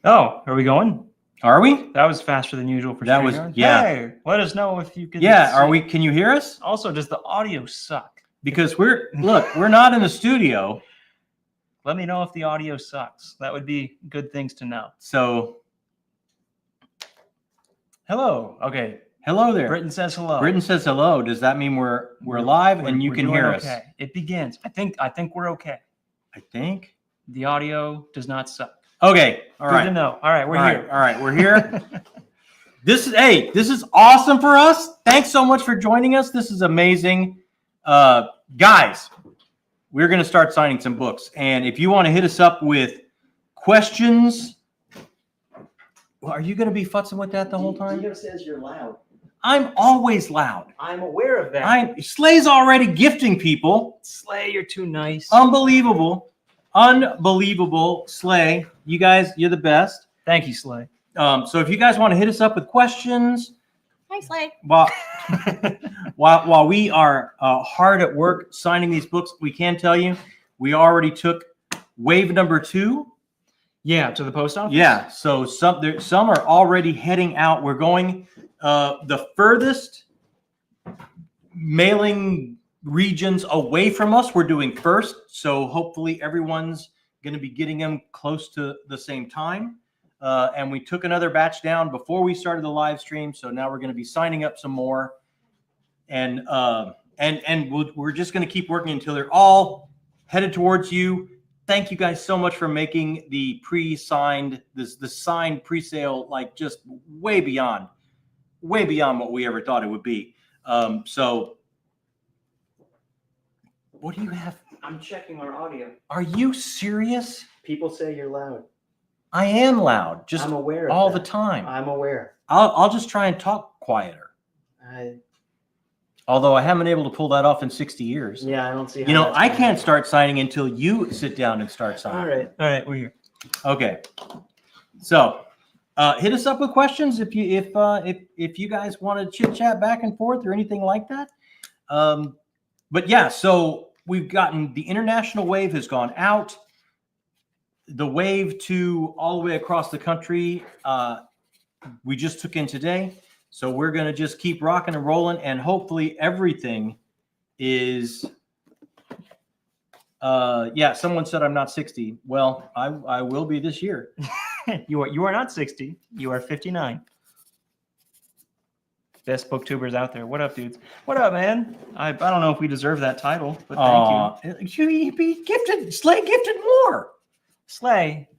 Oh, are we going? Are we? That was faster than usual for That was StreamYard. yeah. Hey, let us know if you can. Yeah, see. are we? Can you hear us? Also, does the audio suck? Because we're not in the studio. Let me know if the audio sucks. That would be good things to know. So, hello. Okay. Hello there. Britain says hello. Britain says hello. Does that mean we're live and you can hear us? Okay. It begins. I think we're okay. I think the audio does not suck. Okay. All right. Good to know. All right, we're here. All right, we're here. This is awesome for us. Thanks so much for joining us. This is amazing. Guys, we're going to start signing some books. And if you want to hit us up with questions, well, are you going to be futzing with that the whole time? Gio says you're loud. I'm always loud. I'm aware of that. Slay's already gifting people. Slay, you're too nice. Unbelievable, Slay. You guys, you're the best. Thank you, Slay. So if you guys want to hit us up with questions, hi Slay. While we are hard at work signing these books, we can tell you we already took wave number 2. Yeah, to the post office. Yeah, so some are already heading out. We're going the furthest mailing regions away from us. We're doing first, so hopefully everyone's going to be getting them close to the same time. And we took another batch down before we started the live stream, so now we're going to be signing up some more, and we're just going to keep working until they're all headed towards you. Thank you guys so much for making the pre-signed, the signed pre-sale, like just way beyond what we ever thought it would be. So what do you have? I'm checking our audio. Are you serious? People say you're loud. I am loud. Just I'm aware of all that. the time. I'm aware. I'll just try and talk quieter. Although I haven't been able to pull that off in 60 years. Yeah, I don't see how I can't start signing until you sit down and start signing. All right, we're here. Okay. So, hit us up with questions if you guys want to chit chat back and forth or anything like that. But yeah, so we've gotten the international wave has gone out. The wave to all the way across the country, we just took in today. So we're going to just keep rocking and rolling, and hopefully everything is, someone said I'm not 60. Well, I will be this year. You are not 60. You are 59. Best booktubers out there. What up, dudes? What up, man? I don't know if we deserve that title, but thank you. You be gifted. Slay gifted more. Slay,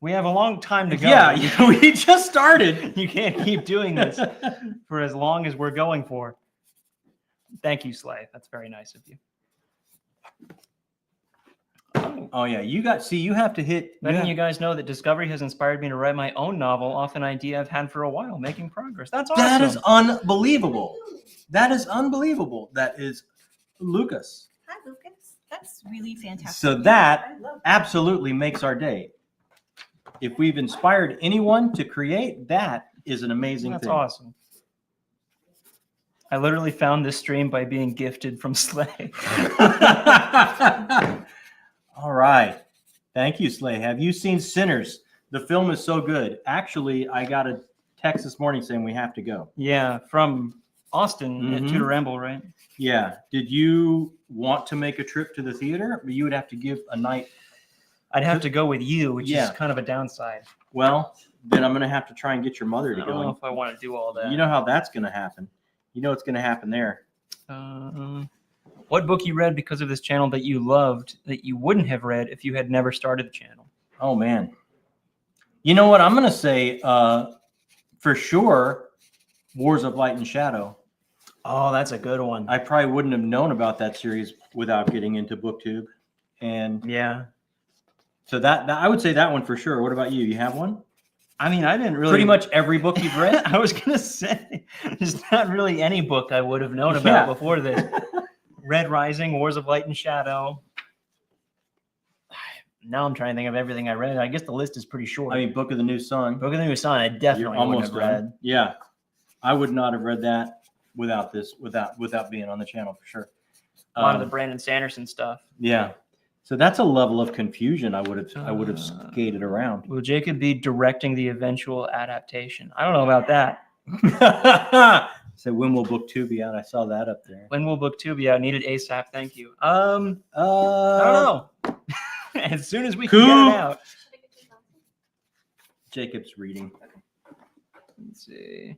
we have a long time to go. Yeah, we just started. You can't keep doing this for as long as we're going for. Thank you, Slay. That's very nice of you. Oh yeah, you have to hit. Letting you guys know that Discovery has inspired me to write my own novel off an idea I've had for a while, making progress. That's awesome. That is unbelievable. That is unbelievable. That is Lucas. Hi Lucas. That's really fantastic. So that absolutely makes our day. If we've inspired anyone to create, that is an amazing thing. That's awesome. I literally found this stream by being gifted from Slay. All right. Thank you, Slay. Have you seen Sinners? The film is so good. Actually, I got a text this morning saying we have to go. Yeah, from Austin at Tudor Ramble, right? Yeah. Did you want to make a trip to the theater? You would have to give a night. I'd have to go with you, which is kind of a downside. Well, then I'm going to have to try and get your mother to go. I don't know if I want to do all that. You know how that's going to happen. You know what's going to happen there. What book you read because of this channel that you loved that you wouldn't have read if you had never started the channel? Oh, man. You know what? I'm going to say for sure Wars of Light and Shadow. Oh, that's a good one. I probably wouldn't have known about that series without getting into BookTube. And yeah. So that I would say that one for sure. What about you? You have one? I mean, I didn't really. Pretty much every book you've read? I was going to say, there's not really any book I would have known about before this. Red Rising, Wars of Light and Shadow. Now I'm trying to think of everything I read. I guess the list is pretty short. I mean, Book of the New Sun. Book of the New Sun, I definitely wouldn't have read. Yeah. I would not have read that without being on the channel for sure. A lot of the Brandon Sanderson stuff. Yeah. So that's a level of confusion I would have skated around. Will Jacob be directing the eventual adaptation? I don't know about that. So when will book 2 be out? I saw that up there. When will book 2 be out? Needed ASAP. Thank you. I don't know. As soon as we can get it out. Jacob's reading. Let's see.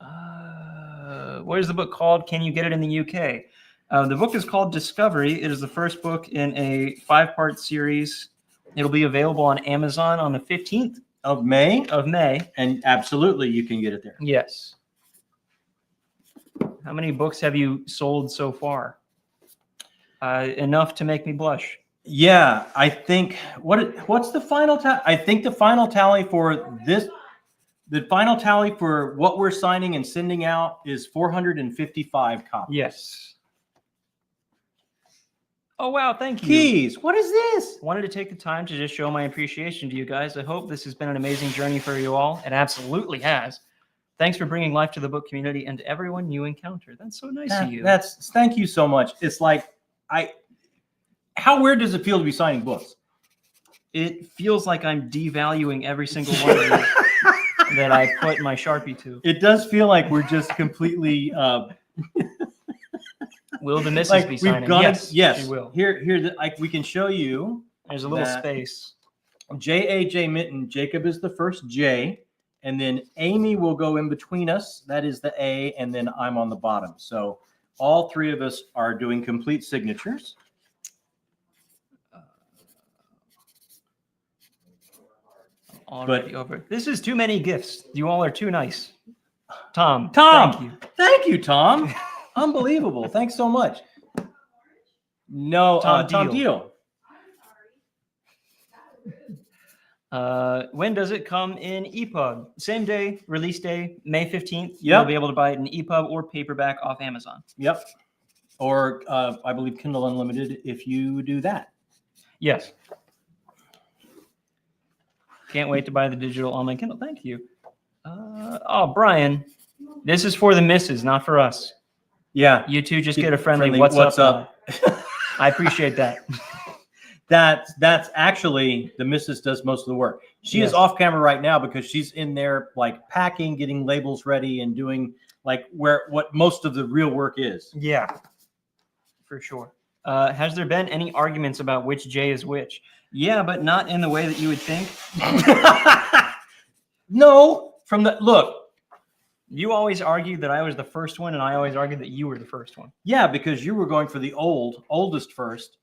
What is the book called? Can you get it in the UK? The book is called Discovery. It is the first book in a 5-part series. It'll be available on Amazon on the 15th Of May? of May. And absolutely, you can get it there. Yes. How many books have you sold so far? Enough to make me blush. Yeah, I think what's the final tally? I think the final tally for this, the final tally for what we're signing and sending out is 455 copies. Yes. Oh, wow. Thank you. Keys, what is this? Wanted to take the time to just show my appreciation to you guys. I hope this has been an amazing journey for you all. It absolutely has. Thanks for bringing life to the book community and to everyone you encounter. That's so nice of you. Thank you so much. It's like, how weird does it feel to be signing books? It feels like I'm devaluing every single one of you that I put my Sharpie to. It does feel like we're just completely, Will the missus like be we've signing? gone, Yes, yes. she will. Here, like we can show you. There's a little that- space. J.A.J. Minton, Jacob is the first J, and then Amy will go in between us. That is the A, and then I'm on the bottom. So all 3 of us are doing complete signatures. Already over. This is too many gifts. You all are too nice. Tom. Tom, Thank you. thank you, Tom. Unbelievable. Thanks so much. No, Tom Deal. When does it come in EPUB? Same day, release day, May 15th. Yep. You'll be able to buy it in EPUB or paperback off Amazon. Yep. Or I believe Kindle Unlimited if you do that. Yes. Can't wait to buy the digital on my Kindle. Thank you. Oh, Brian, this is for the missus, not for us. Yeah. You two just get a friendly what's up. I appreciate that. That's actually the missus does most of the work. She is off camera right now because she's in there like packing, getting labels ready, and doing like what most of the real work is. Yeah, for sure. Has there been any arguments about which J is which? Yeah, but not in the way that you would think. No, look. You always argued that I was the first one, and I always argued that you were the first one. Yeah, because you were going for the oldest first.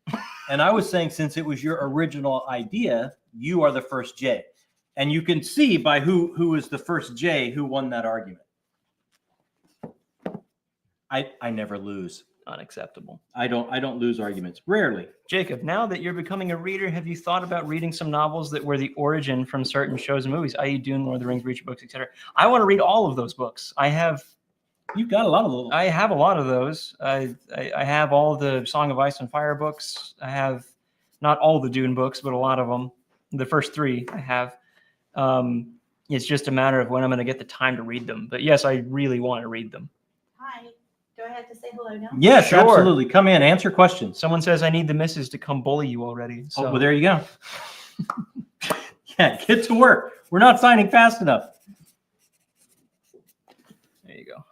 And I was saying, since it was your original idea, you are the first J. And you can see by who was the first J who won that argument. I never lose. Unacceptable. I don't lose arguments. Rarely. Jacob, now that you're becoming a reader, have you thought about reading some novels that were the origin from certain shows and movies, i.e. Dune, Lord of the Rings, Reacher books, etc.? I want to read all of those books. You've got a lot of those. I have a lot of those. I have all the Song of Ice and Fire books. I have not all the Dune books, but a lot of them. The first 3 I have. It's just a matter of when I'm going to get the time to read them. But yes, I really want to read them. Hi. Do I have to say hello now? Yes, Sure. absolutely. Come in, answer questions. Someone says I need the missus to come bully you already. So Oh, well, there you go. Yeah, get to work. We're not signing fast enough. there you go.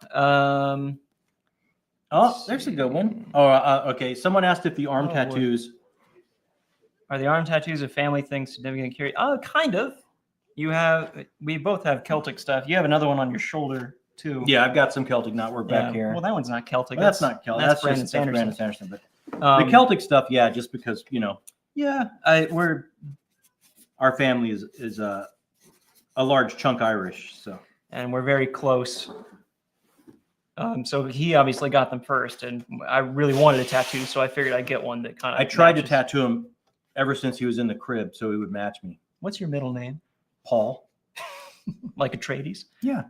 Oh, there's a good one. Oh, okay. Someone asked if the arm Oh, boy. tattoos. Are the arm tattoos a family thing significant carry? Kind of. We both have Celtic stuff. You have another one on your shoulder too. Yeah, I've got some Celtic knotwork back here. Well, that one's not Celtic. Well, that's not Celtic. That's That's Brandon just Sanderson. Brandon Sanderson. But the Celtic stuff, yeah, just because Yeah, our family is a large chunk Irish, so. and we're very close. So he obviously got them first, and I really wanted a tattoo, so I figured I'd get one that kind of. I tried to tattoo him ever since he was in the crib, so he would match me. What's your middle name? Paul. Like Atreides? Yeah.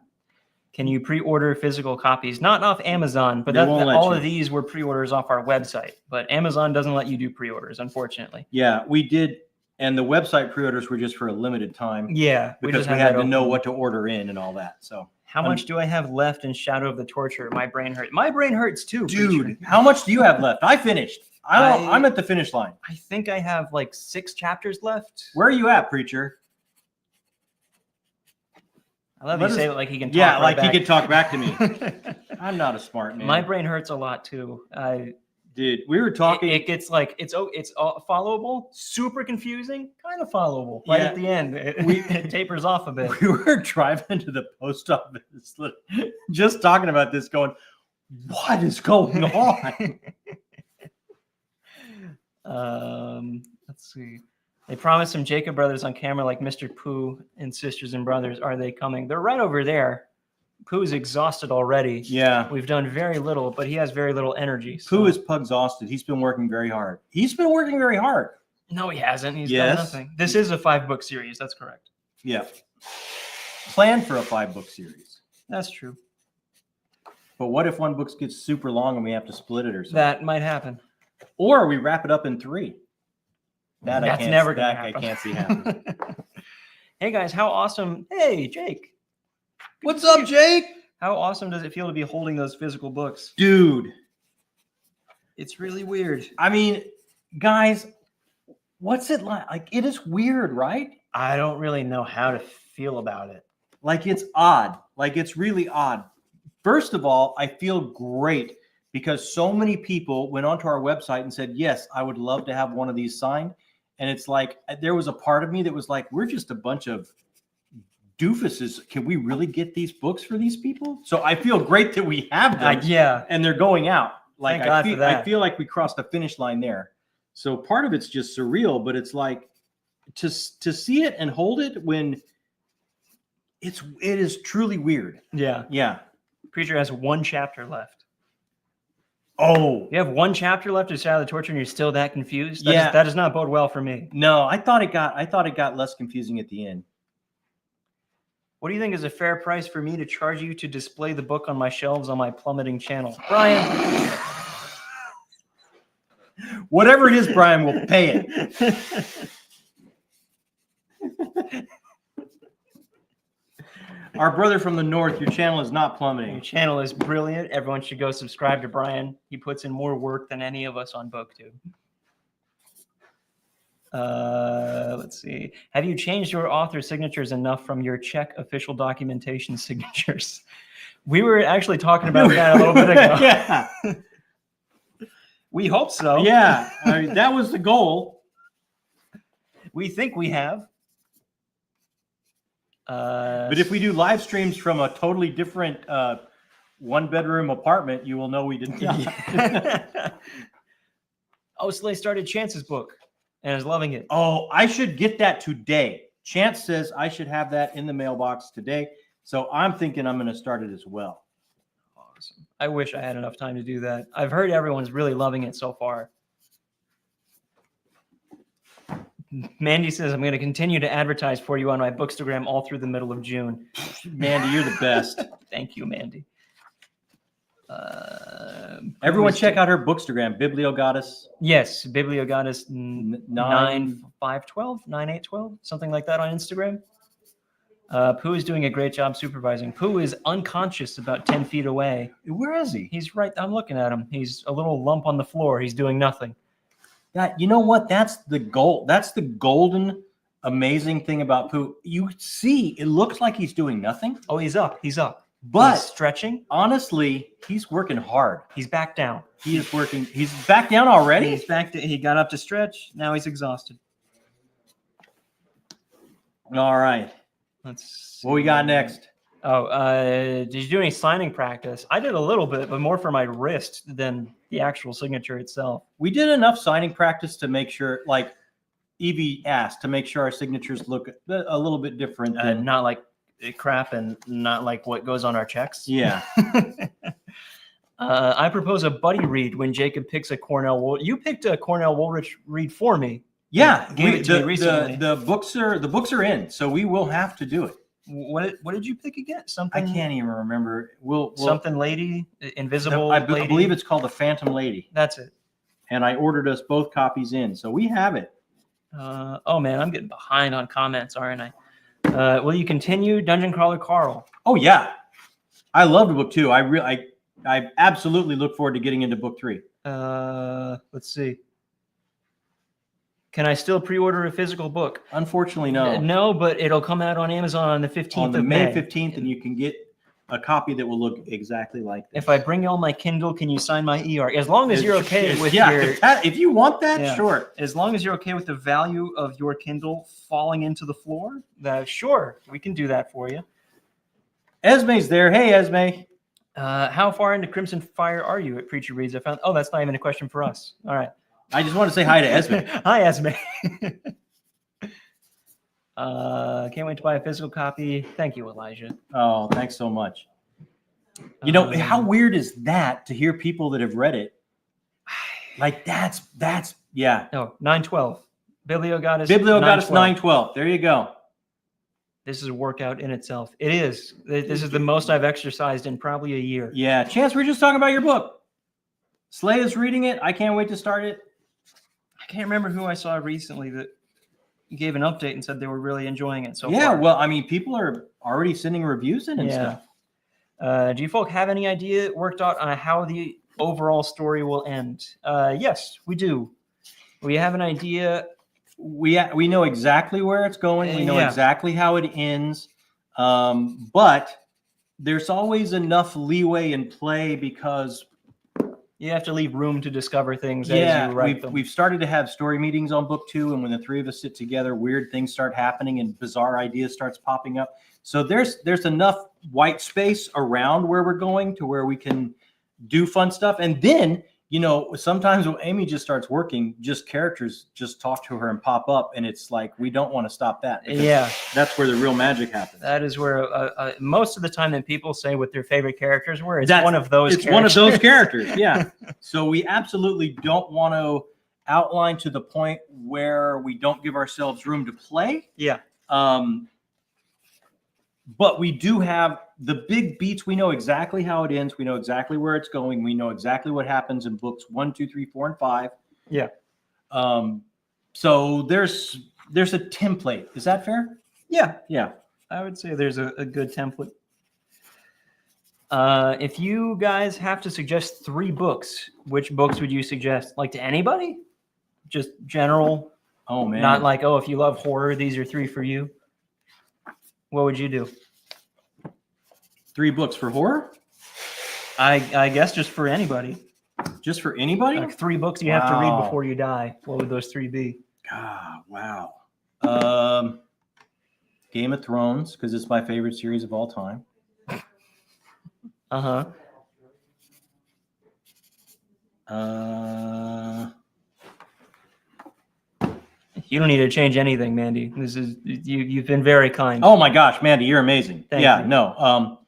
Can you pre-order physical copies? Not off Amazon, but They won't let all you. of these were pre-orders off our website. But Amazon doesn't let you do pre-orders, unfortunately. Yeah, we did, and the website pre-orders were just for a limited time Yeah, because we have had that to know open. what to order in and all that. So, How much do I have left in Shadow of the Torture? My brain hurts. My brain hurts too. dude, preacher. how much do you have left? I finished. I'm at the finish line. I think I have like 6 chapters left. Where are you at, preacher? I love Let you us- say it like he can talk Yeah, right like back. he could talk back to me. I'm not a smart man. My brain hurts a lot too. Dude, we were talking. It gets like it's followable, super confusing, kind of followable. Right Yeah. at the end, it tapers off a bit. We were driving to the post office, just talking about this, going, "What is going on?" Let's see. They promised some Jacob brothers on camera, like Mr. Pooh and Sisters and Brothers. Are they coming? They're right over there. Pooh's exhausted already. Yeah, We've done very little, but he has very little energy. Pooh is exhausted. He's been working very hard. No, he hasn't. He's Yes. done nothing. This is a 5-book series. That's correct. Yeah, plan for a 5-book series. That's true. But what if one book gets super long and we have to split it or something? That might happen. Or we wrap it up in 3. That That's never gonna that happen. I can't see happening. Hey guys, how awesome! Hey Jake, What's up, Jake? how awesome does it feel to be holding those physical books? Dude, It's really weird. I mean, guys, what's it like? Like, it is weird, right? I don't really know how to feel about it. Like, it's odd. Like, it's really odd. First of all, I feel great because so many people went onto our website and said, yes, I would love to have one of these signed. And it's like, there was a part of me that was like, we're just a bunch of doofuses. Can we really get these books for these people? So I feel great that we have them Yeah, and they're going out. Like, Thank God for that. I feel like we crossed the finish line there. So part of it's just surreal, but it's like to see it and hold it when it is truly weird. yeah. Yeah. Preacher has 1 chapter left. Oh, You have 1 chapter left of Shadow of the Torture, and you're still that confused. Yeah. That does not bode well for me. no, I thought it got less confusing at the end. What do you think is a fair price for me to charge you to display the book on my shelves on my plummeting channel, Brian? Whatever it is, Brian will pay it. Our brother from the north, your channel is not Your plummeting. channel is brilliant. Everyone should go subscribe to Brian. He puts in more work than any of us on BookTube. Let's see. Have you changed your author signatures enough from your Czech official documentation signatures? We were actually talking about that a little bit ago. Yeah, We hope so. yeah. I mean, that was the goal. We think we have. But if we do live streams from a totally different 1-bedroom apartment, you will know we didn't. Oh, Slay started Chance's book and is loving it. Oh, I should get that today. Chance says I should have that in the mailbox today. So I'm thinking I'm going to start it as well. Awesome. I wish I had enough time to do that. I've heard everyone's really loving it so far. Mandy says, I'm going to continue to advertise for you on my Bookstagram all through the middle of June. Mandy, you're the best. Thank you, Mandy. Everyone check out her Bookstagram, Bibliogoddess. Yes, Bibliogoddess 9. 9512, 9812, something like that on Instagram. Pooh is doing a great job supervising. Pooh is unconscious about 10 feet away. Where is he? He's right. I'm looking at him. He's a little lump on the floor. He's doing nothing. You know what? That's the goal. That's the golden, amazing thing about Pooh. You see, it looks like he's doing nothing, Oh, he's up. He's up. but He's stretching. honestly, he's working hard. He's back down. He is working. He's back down already. He's back. He got up to stretch. Now he's exhausted. All right. Let's see. What we got next? Oh, did you do any signing practice? I did a little bit, but more for my wrist than the actual signature itself. We did enough signing practice to make sure, like Evie asked, to make sure our signatures look a little bit different. Than, Not like crap and not like what goes on our checks. yeah. I propose a buddy read when Jacob picks a Cornell Woolrich. You picked a Cornell Woolrich read for me. Yeah. Gave it to me recently. The books are in, so we will have to do it. What did you pick again? I Something can't even remember. We'll something lady, invisible I lady. believe it's called the Phantom Lady, That's it. and I ordered us both copies in, so we have it. Oh man, I'm getting behind on comments, aren't I? Will you continue Dungeon Crawler Carl? Oh yeah, I loved book 2. I absolutely look forward to getting into book 3. Let's see. Can I still pre-order a physical book? Unfortunately, no. No, but it'll come out on Amazon on the 15th On the of May May. 15th, and you can get a copy that will look exactly like this. If I bring y'all my Kindle, can you sign my e-arc? As long as you're okay with yeah, your, if you want that, Yeah. sure. as long as you're okay with the value of your Kindle falling into the floor, sure, we can do that for you. Esme's there. Hey, Esme. How far into Crimson Fire are you at Preacher Reads? I found. Oh, that's not even a question for us. All right. I just want to say hi to Esme. Hi, Esme. Can't wait to buy a physical copy. Thank you, Elijah. Oh, thanks so much. You know, how weird is that to hear people that have read it? Like that's yeah. No, 912. Biblio got us. Biblio got us 912. 912. There you go. This is a workout in itself. It is. This is the most I've exercised in probably a year. Yeah, Chance, we are just talking about your book. Slay is reading it. I can't wait to start it. I can't remember who I saw recently that gave an update and said they were really enjoying it so Yeah, far. well, I mean, people are already sending reviews in and stuff. Do you folk have any idea worked out on how the overall story will end? Yes, we do. We have an idea. We know exactly where it's going. We know Yeah. exactly how it ends. But there's always enough leeway in play because You have to leave room to discover things as you write them. we've started to have story meetings on book 2, and when the three of us sit together, weird things start happening and bizarre ideas starts popping up. So there's enough white space around where we're going to where we can do fun stuff. And then, you know, sometimes when Amy just starts working, just characters just talk to her and pop up, and it's like we don't want to stop that. Because Yeah, that's where the real magic happens. that is where most of the time that people say what their favorite characters were, it's That's- one of those It's one of those characters, yeah. So we absolutely don't want to outline to the point where we don't give ourselves room to play. Yeah. But we do have the big beats. We know exactly how it ends. We know exactly where it's going. We know exactly what happens in books 1, 2, 3, 4, and 5. Yeah. So there's a template. Is that fair? Yeah, Yeah. I would say there's a good template. If you guys have to suggest 3 books, which books would you suggest? Like to anybody? Just general, Oh man. not like, oh, if you love horror, these are 3 for you. What would you do? 3 books for horror? I guess just for anybody. Just for anybody? Like 3 books you have to read Wow. before you die. What would those 3 be? God, wow. Game of Thrones, because it's my favorite series of all time. Uh-huh. You don't need to change anything, Mandy. This is you've been very kind. Oh my gosh, Mandy, you're amazing. Thank yeah, you. no.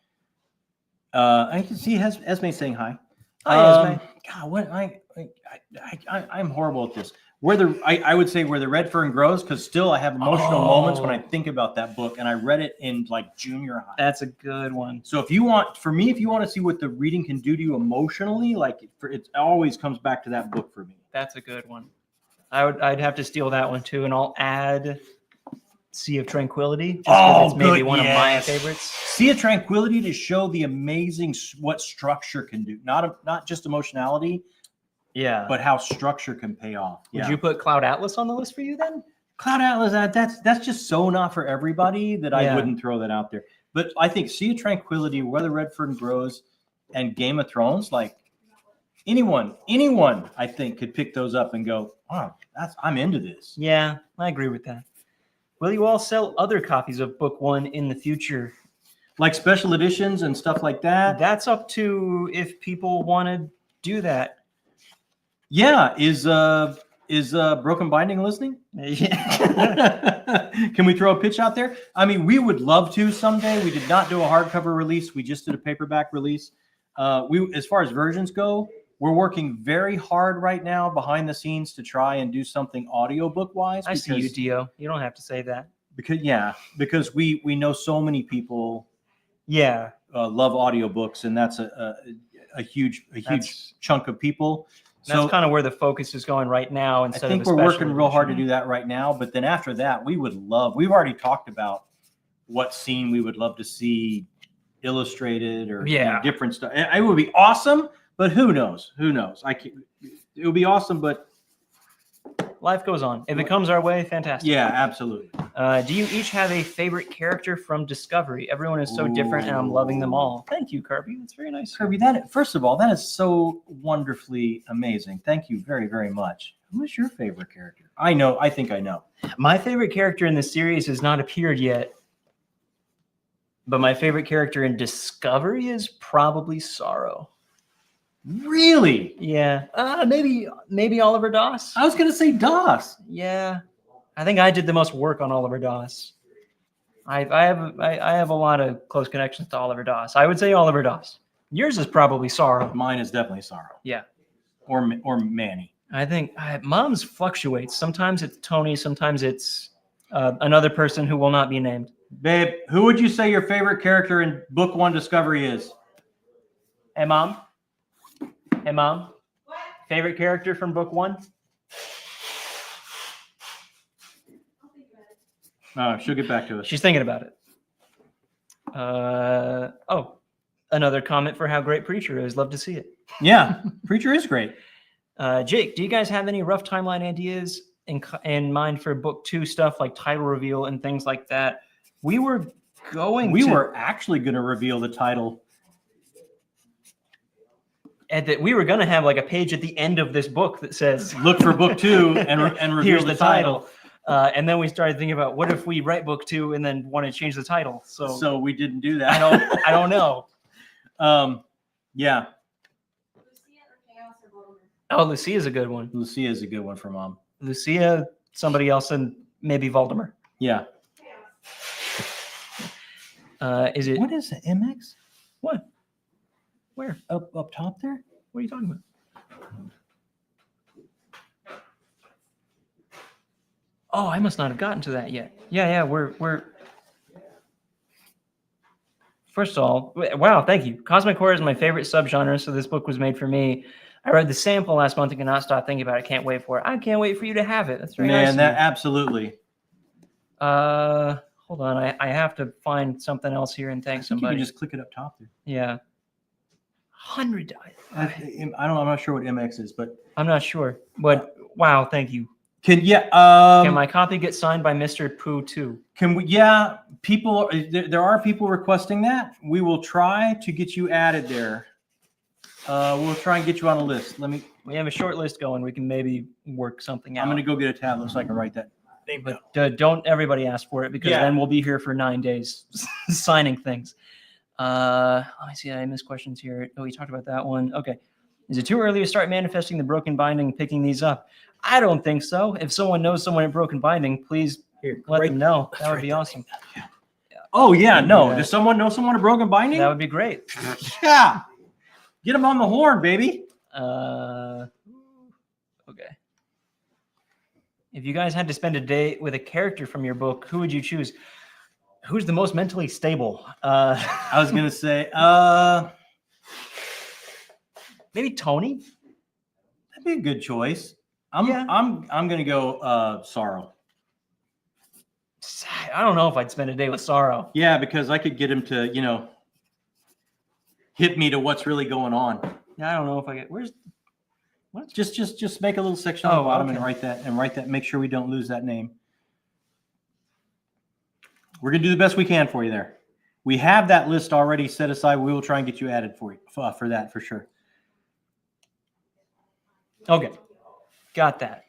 I can see Esme saying hi. Hi, Esme. God, what I'm horrible at this. I would say where the red fern grows, because still I have emotional moments when I think about that book, and I read it in like junior high. That's a good one. So if you want to see what the reading can do to you emotionally, like it always comes back to that book for me. That's a good one. I'd have to steal that one too, and I'll add Sea of Tranquility. Just 'cause it's maybe good, one of my yes. favorites. Sea of Tranquility to show the amazing what structure can do, not just emotionality, Yeah. but how structure can pay off. Would you put Cloud Atlas on the list for you then? Cloud Atlas, that's just so not for everybody that I Yeah. wouldn't throw that out there. But I think Sea of Tranquility, Where the Red Fern Grows, and Game of Thrones, like anyone I think could pick those up and go, wow, I'm into this. Yeah, I agree with that. Will you all sell other copies of Book 1 in the future? Like special editions and stuff like that. That's up to if people want to do that. Yeah, is Broken Binding listening? Yeah. Can we throw a pitch out there? I mean, we would love to someday. We did not do a hardcover release. We just did a paperback release. As far as versions go, we're working very hard right now behind the scenes to try and do something audiobook wise. I see you, Dio. You don't have to say that. Because we know so many people Yeah. love audiobooks, and that's a huge That's- chunk of people. That's kind of where the focus is going right now. I Instead think of a we're special working real hard to edition. do that right now. But then after that, we've already talked about what scene we would love to see illustrated or Yeah. different stuff. It would be awesome, But who knows? Who knows? It would be awesome, but Life goes on. If it comes our way, fantastic. yeah, absolutely. Do you each have a favorite character from Discovery? Everyone is so different, and I'm loving them all. Thank you, Kirby. That's very nice. Kirby, first of all, that is so wonderfully amazing. Thank you very, very much. Who is your favorite character? I think I know. My favorite character in the series has not appeared yet, but my favorite character in Discovery is probably Sorrow. Really? Yeah, maybe Oliver Doss. I was going to say Doss. Yeah, I think I did the most work on Oliver Doss. I have a lot of close connections to Oliver Doss. I would say Oliver Doss. Yours is probably Sorrow. Mine is definitely Sorrow. Yeah, Or Manny. I think Mom's fluctuates. Sometimes it's Tony. Sometimes it's another person who will not be named. Babe, who would you say your favorite character in Book 1 Discovery is? Hey, Mom. Hey, Mom. What? Favorite character from Book 1? She'll get back to us. She's thinking about it. Another comment for how great Preacher is. Love to see it. Yeah, Preacher is great. Jake, do you guys have any rough timeline ideas in mind for Book 2 stuff like title reveal and things like that? We were actually going to reveal the title. We were going to have like a page at the end of this book that says Look for Book 2 and reveal here's the title. And then we started thinking about what if we write Book 2 and then want to change the title. So we didn't do that. I don't know. Yeah. Oh, Lucia's a good one. Lucia is a good one for Mom. Lucia, somebody else, and maybe Voldemort. Yeah. Is it What is it? MX? what? Where? Up top there? What are you talking about? Oh, I must not have gotten to that yet. Yeah, we're. First of all, wow, thank you. Cosmic horror is my favorite subgenre, so this book was made for me. I read the sample last month and cannot stop thinking about it. Can't wait for it. I can't wait for you to have it. That's very nice. Man, that absolutely. Hold on. I have to find something else here and thank You somebody. can just click it up top there. Yeah. 100. I'm not sure what MX is, but I'm not sure. But wow, thank you. can my copy get signed by Mr. Pooh too? Can we? Yeah, people. There are people requesting that. We will try to get you added there. We'll try and get you on a list. We have a short list going. We can maybe work something out. I'm going to go get a tablet so I can write that name. But don't everybody ask for it because Yeah. then we'll be here for 9 days signing things. Let me see. I missed questions here. Oh, we talked about that one. Okay. Is it too early to start manifesting the Broken Binding and picking these up? I don't think so. If someone knows someone at Broken Binding, please let them know. That would be awesome. Oh yeah, no. Yeah. Does someone know someone at Broken Binding? That would be great. Yeah. Get them on the horn, baby. Okay. If you guys had to spend a day with a character from your book, who would you choose? Who's the most mentally stable? I was gonna say, maybe Tony. that'd be a good choice. I'm gonna go Sorrow. I don't know if I'd spend a day with Sorrow. Yeah, because I could get him to, hit me to what's really going on. I don't know if I get. What? Just make a little section on the Oh, bottom okay. and write that. Make sure we don't lose that name. We're gonna do the best we can for you there. We have that list already set aside. We will try and get you added for that for sure. Okay, got that.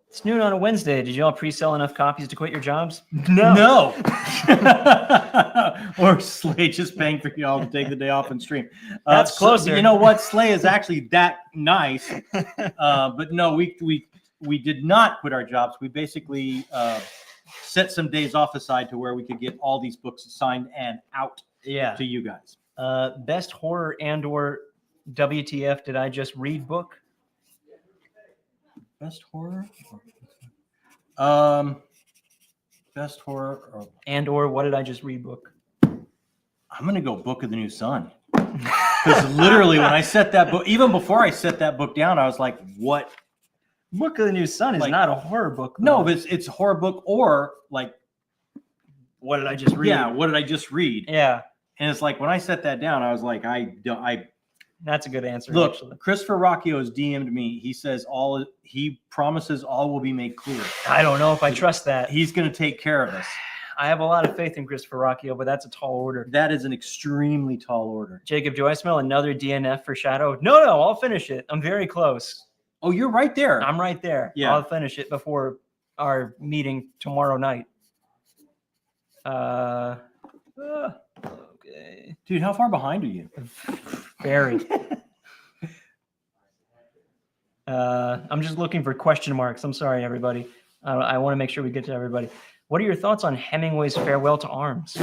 It's noon on a Wednesday. Did y'all pre-sell enough copies to quit your jobs? No. Or Slay just paying for y'all to take the day off and stream. That's closer. You know what? Slay is actually that nice. But no, we did not quit our jobs. We basically set some days off aside to where we could get all these books signed and out to you guys. Best horror and/or WTF did I just read book? Best horror? Best horror and/or what did I just read book? I'm gonna go Book of the New Sun. Because literally when I set that book, even before I set that book down, I was like, what? Book of the New Sun is Like- not a horror book. No, though. but it's a horror book or like, what did I just read? yeah, what did I just read? Yeah. And it's like when I set that down, I was like, That's a good answer. Look, actually. Christopher Rocchio has DM'd me. He says he promises all will be made clear. I don't know if I trust that. He's going to take care of us. I have a lot of faith in Christopher Rocchio, but that's a tall order. That is an extremely tall order. Jacob, do I smell another DNF for Shadow? No, I'll finish it. I'm very close. Oh, you're right there. I'm right there. Yeah. I'll finish it before our meeting tomorrow night. Okay. Dude, how far behind are you? Very. I'm just looking for question marks. I'm sorry, everybody. I want to make sure we get to everybody. What are your thoughts on Hemingway's Farewell to Arms?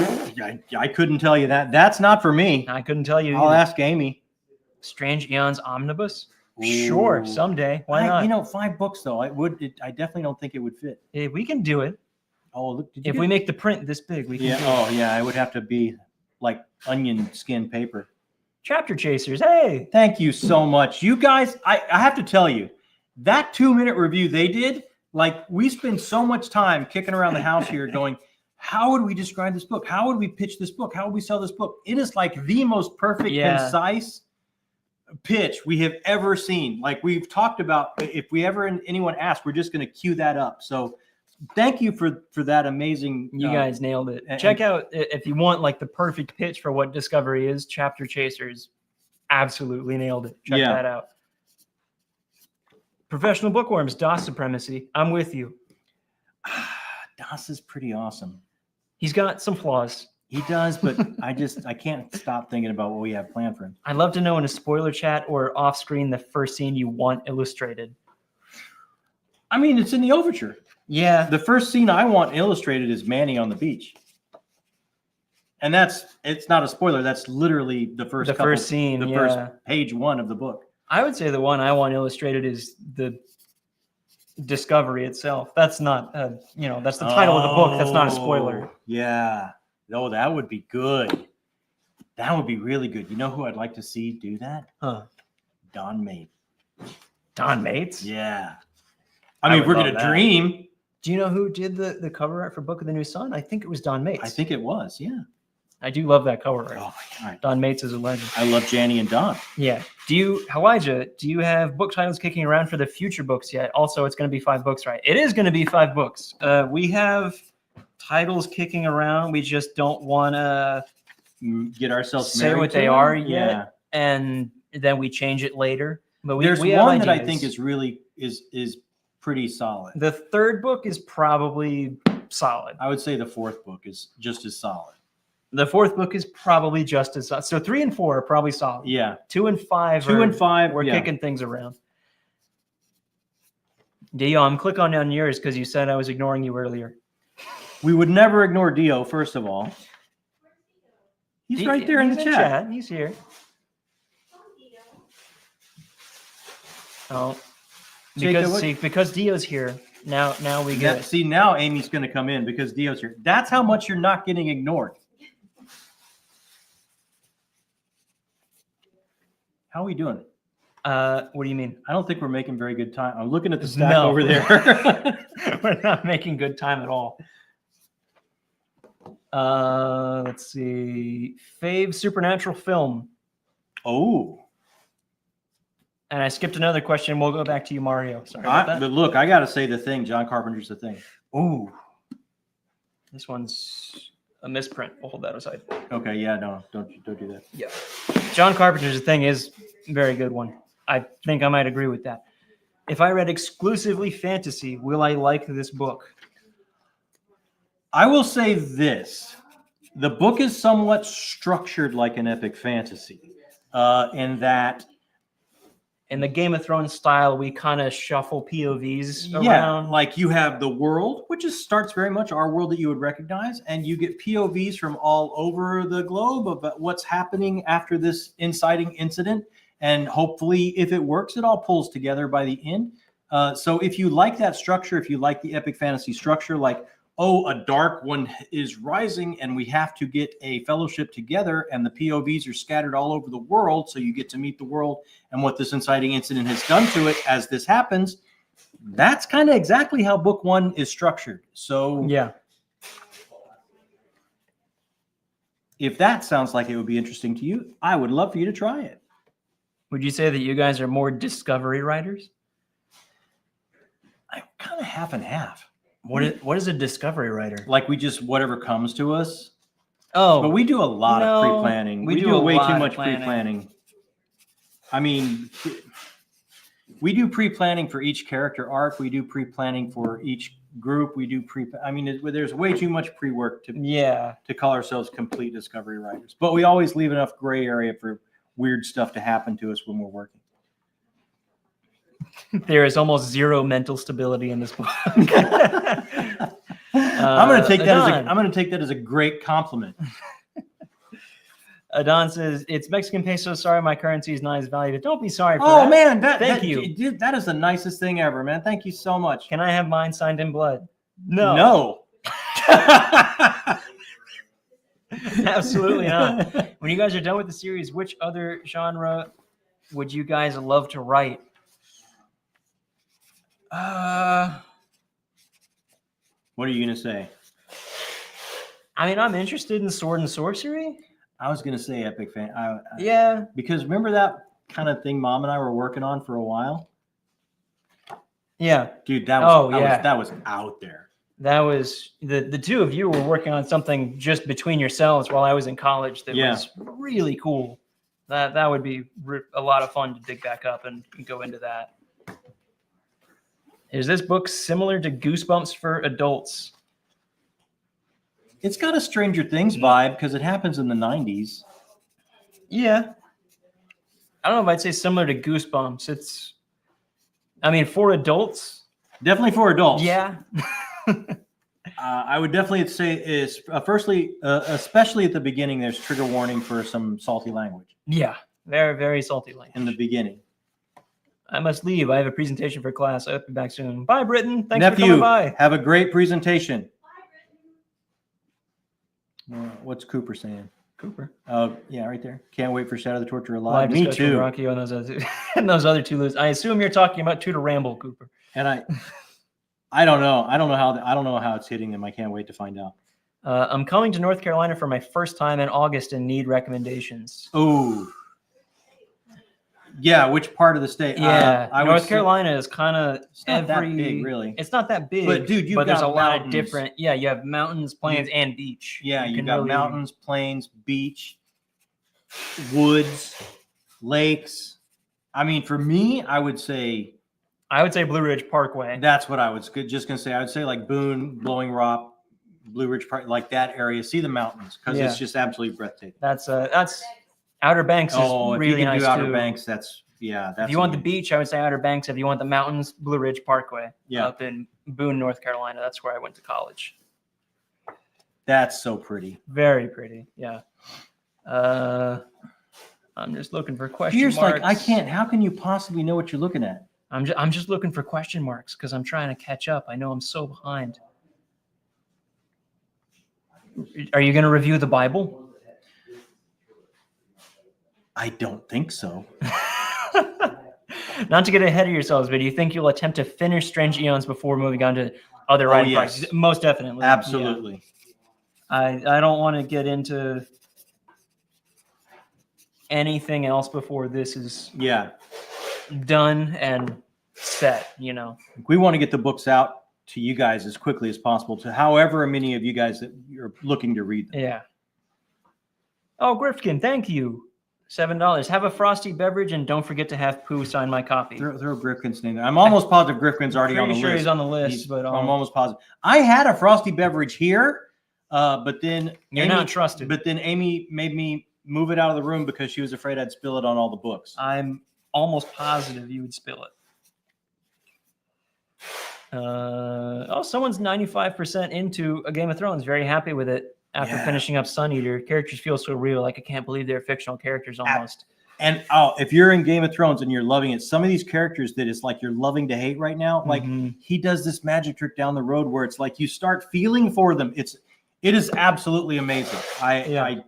I couldn't tell you that. That's not for me. I couldn't tell you. I'll either. ask Amy. Strange Eons Omnibus? Sure, Ooh. someday. Why not? 5 books though. I definitely don't think it would fit. Yeah, we can do it. Oh, look! Did you If we make the print this big, we can yeah. do it. Oh, yeah. I would have to be like onion skin paper. Chapter Chasers, hey! Thank you so much, you guys. I have to tell you, that 2-minute review they did. Like, we spend so much time kicking around the house here, going, "How would we describe this book? How would we pitch this book? How would we sell this book?" It is like the most perfect, concise pitch we have ever seen. Like, we've talked about, if we ever anyone asks, we're just going to cue that up. So thank you for that amazing. You guys nailed it. Check out, if you want like the perfect pitch for what Discovery is, Chapter Chasers absolutely nailed it. Check that out. Professional Bookworms, DOS Supremacy. I'm with you. DOS is pretty awesome. He's got some flaws. He does, but I can't stop thinking about what we have planned for him. I'd love to know in a spoiler chat or off screen the first scene you want illustrated. I mean, it's in the overture. Yeah. The first scene I want illustrated is Manny on the beach. And it's not a spoiler. That's literally the first first scene, first page 1 of the book. I would say the one I want illustrated is the Discovery itself. That's not, that's the title of the book. That's not a spoiler. Yeah. Oh, that would be good. That would be really good. You know who I'd like to see do that? Huh. Don Mate. Don Mates? Yeah. I mean, would we're love going to that. dream. Do you know who did the cover art for Book of the New Sun? I think it was Don Mates. I think it was, yeah. I do love that cover art. Oh, my God. Don Mates is a legend. I love Janny and Don. Yeah. Elijah, do you have book titles kicking around for the future books yet? Also, it's going to be 5 books, right? It is going to be 5 books. We have titles kicking around. We just don't want to Get ourselves say married what to they them? are yet, Yeah. and then we change it later. But There's we have one that I ideas. think is really is pretty solid. The 3rd book is probably solid. I would say the 4th book is just as solid. The 4th book is probably just as solid. So 3 and 4 are probably solid. Yeah. 2 and 5 2 and 5. we're kicking things around. Dio, I'm click on yours because you said I was ignoring you earlier. We would never ignore Dio, first of all. He's right there in the chat. He's here. Oh, Jacob, because Dio's here. Now we get it. See, now Amy's going to come in because Dio's here. That's how much you're not getting ignored. How are we doing? What do you mean? I don't think we're making very good time. I'm looking at the stack No. over there. We're not making good time at all. Let's see. Fave supernatural film. Oh. And I skipped another question. We'll go back to you, Mario. Sorry about that. But look, I got to say The Thing. John Carpenter's The Thing. Ooh. This one's a misprint. We'll hold that aside. Okay, yeah, no, don't do that. Yeah. John Carpenter's The Thing is a very good one. I think I might agree with that. If I read exclusively fantasy, will I like this book? I will say this. The book is somewhat structured like an epic fantasy in that In the Game of Thrones style, we kind of shuffle POVs around. yeah, like you have the world, which starts very much our world that you would recognize, and you get POVs from all over the globe about what's happening after this inciting incident. And hopefully, if it works, it all pulls together by the end. So if you like that structure, if you like the epic fantasy structure, like, oh, a dark one is rising and we have to get a fellowship together and the POVs are scattered all over the world. So you get to meet the world and what this inciting incident has done to it as this happens. That's kind of exactly how book 1 is structured. So Yeah. if that sounds like it would be interesting to you, I would love for you to try it. Would you say that you guys are more discovery writers? I'm kind of half and half. What is a discovery writer? Like we just whatever comes to us. Oh, But we do a lot of no, pre-planning. we We do do a way lot too of much planning. pre-planning. I mean, we do pre-planning for each character arc. We do pre-planning for each group. We do I mean, there's way too much pre-work yeah. to call ourselves complete discovery writers. But we always leave enough gray area for weird stuff to happen to us when we're working. There is almost zero mental stability in this book. I'm going to take that Adon. as a great compliment. Adon says, it's Mexican peso. Sorry, my currency is not as valuable. Don't be sorry for Oh that. man, Thank you. Dude, that is the nicest thing ever, man. Thank you so much. Can I have mine signed in blood? No. No. Absolutely not. When you guys are done with the series, which other genre would you guys love to write? What are you going to say? I mean, I'm interested in sword and sorcery. I was going to say epic fan. Yeah. Because remember that kind of thing Mom and I were working on for a while? Yeah. Dude, that was, yeah. that was out there. That was the two of you were working on something just between yourselves while I was in college that was really cool. That would be a lot of fun to dig back up and go into that. Is this book similar to Goosebumps for adults? It's got a Stranger Things vibe because it happens in the 90s. Yeah. I don't know if I'd say similar to Goosebumps. I mean, for adults. Definitely for adults. Yeah. I would definitely say is firstly, especially at the beginning, there's trigger warning for some salty language. Yeah. Very, very salty language. In the beginning. I must leave. I have a presentation for class. I'll be back soon. Bye, Britton. Thanks Nephew, for coming by. have a great presentation. What's Cooper saying? Cooper. Yeah, right there. Can't wait for Shadow the Torture Alive. Live Me discussion with too. Rocky on those other, and those other two lose. I assume you're talking about Tutor Ramble, Cooper. And I don't know. I don't know how it's hitting them. I can't wait to find out. I'm coming to North Carolina for my first time in August and need recommendations. Oh. Yeah, which part of the state? Yeah, I North Carolina is kind of not that big, really. It's not that big, But, dude, there's a got lot mountains. of different. Yeah, you have mountains, plains, and beach. Yeah, you can got really- mountains, plains, beach, woods, lakes. I mean, for me, I would say Blue Ridge Parkway. that's what I was just gonna say. I would say like Boone, Blowing Rock, Blue Ridge Park, like that area. See the mountains because Yeah. it's just absolutely breathtaking. That's Outer Banks is If you really can nice do Outer too. Banks, that's If you want the beach, I would say Outer Banks. If you want the mountains, Blue Ridge Parkway. Yeah. Up in Boone, North Carolina. That's where I went to college. That's so pretty. Very pretty. Yeah. I'm just looking for question Here's marks. like I can't. How can you possibly know what you're looking at? I'm just looking for question marks because I'm trying to catch up. I know I'm so behind. Are you going to review the Bible? I don't think so. Not to get ahead of yourselves, but do you think you'll attempt to finish Strange Eons before moving on to other writing yes. projects? Most definitely. Absolutely. Yeah. I don't want to get into anything else before this is done and set, you know. We want to get the books out to you guys as quickly as possible, to however many of you guys that you're looking to read them. Yeah. Oh, Grifkin, thank you. $7. Have a frosty beverage and don't forget to have Pooh sign my copy. Throw Griffin's name there. I'm almost positive Griffin's already on the Pretty sure list. he's on the list, but I'm almost positive. I had a frosty beverage here, but then you're not trusted. But then Amy made me move it out of the room because she was afraid I'd spill it on all the books. I'm almost positive you would spill it. Someone's 95% into a Game of Thrones. Very happy with it after finishing up Sun Eater. Characters feel so real. Like I can't believe they're fictional characters almost. And if you're in Game of Thrones and you're loving it, some of these characters that it's like you're loving to hate right now, like he does this magic trick down the road where it's like you start feeling for them. It is absolutely amazing. I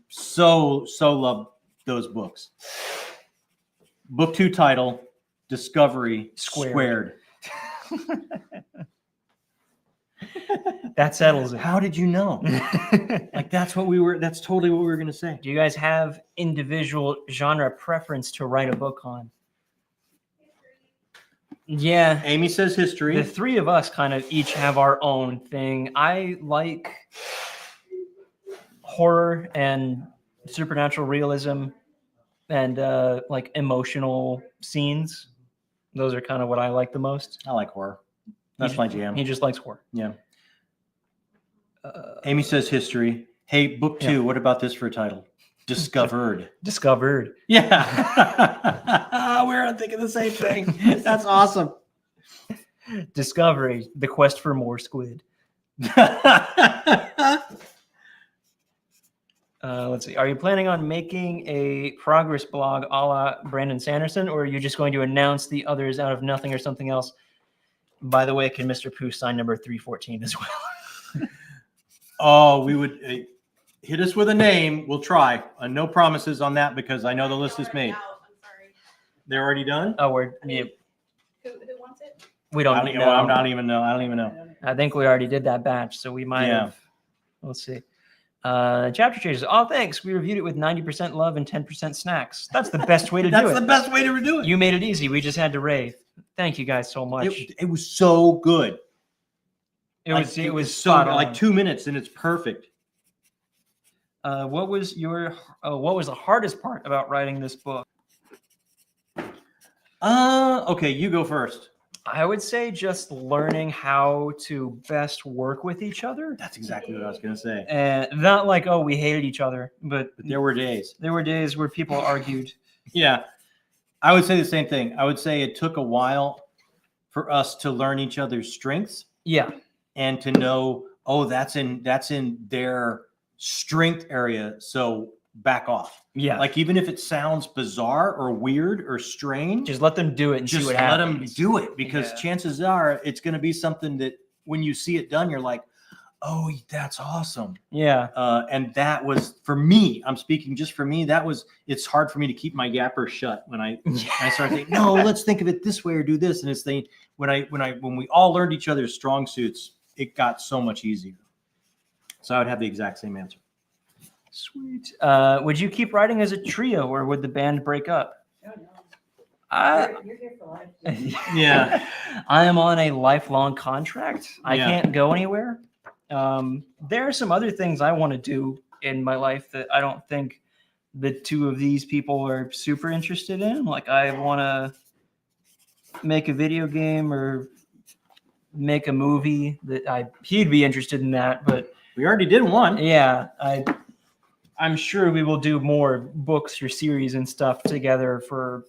so love those books. Book 2 title, Discovery Squared. That settles it. How did you know? Like that's totally what we were going to say. Do you guys have individual genre preference to write a book on? Yeah. Amy says history. The three of us kind of each have our own thing. I like horror and supernatural realism and like emotional scenes. Those are kind of what I like the most. I like horror. That's my jam. He just likes horror. Yeah. Amy says history. Hey, book 2. Yeah. What about this for a title? Discovered. Discovered. Yeah. We're thinking the same thing. That's awesome. Discovery, the quest for more squid. Let's see. Are you planning on making a progress blog a la Brandon Sanderson, or are you just going to announce the others out of nothing or something else? By the way, can Mr. Pooh sign number 314 as well? Oh, we would hit us with a name. We'll try. No promises on that because I know the list is made. I'm sorry. They're already done? Oh, yeah, Who wants it? we I don't don't, know. I don't even know. I don't even know. I think we already did that batch, so we might Yeah. have. Let's see. Chapter changes. Oh, thanks. We reviewed it with 90% love and 10% snacks. That's the best way to do That's it. the best way to do it. You made it easy. We just had to rave. Thank you guys so much. It was so good. It was so spot like on. 2 minutes and it's perfect. What was the hardest part about writing this book? Okay, you go first. I would say just learning how to best work with each other. That's exactly what I was going to say. And not like, oh, we hated each other, but But there were days. there were days where people argued. Yeah. I would say the same thing. I would say it took a while for us to learn each other's strengths Yeah. and to know, oh, that's in their strength area. So back off. Yeah. Like even if it sounds bizarre or weird or strange, Just let them do it and see just what let happens. them do it because Yeah. chances are it's going to be something that when you see it done, you're like, oh, that's awesome. Yeah. And that was for me. I'm speaking just for me. It's hard for me to keep my yapper shut when I start thinking, no, let's think of it this way or do this. And it's when we all learned each other's strong suits, it got so much easier. So I would have the exact same answer. Sweet. Would you keep writing as a trio, or would the band break up? You're here for life. Yeah. I am on a lifelong contract. I Yeah. can't go anywhere. There are some other things I want to do in my life that I don't think the two of these people are super interested in. Like I want to make a video game or make a movie he'd be interested in that, but We already did one. yeah, I'm sure we will do more books or series and stuff together for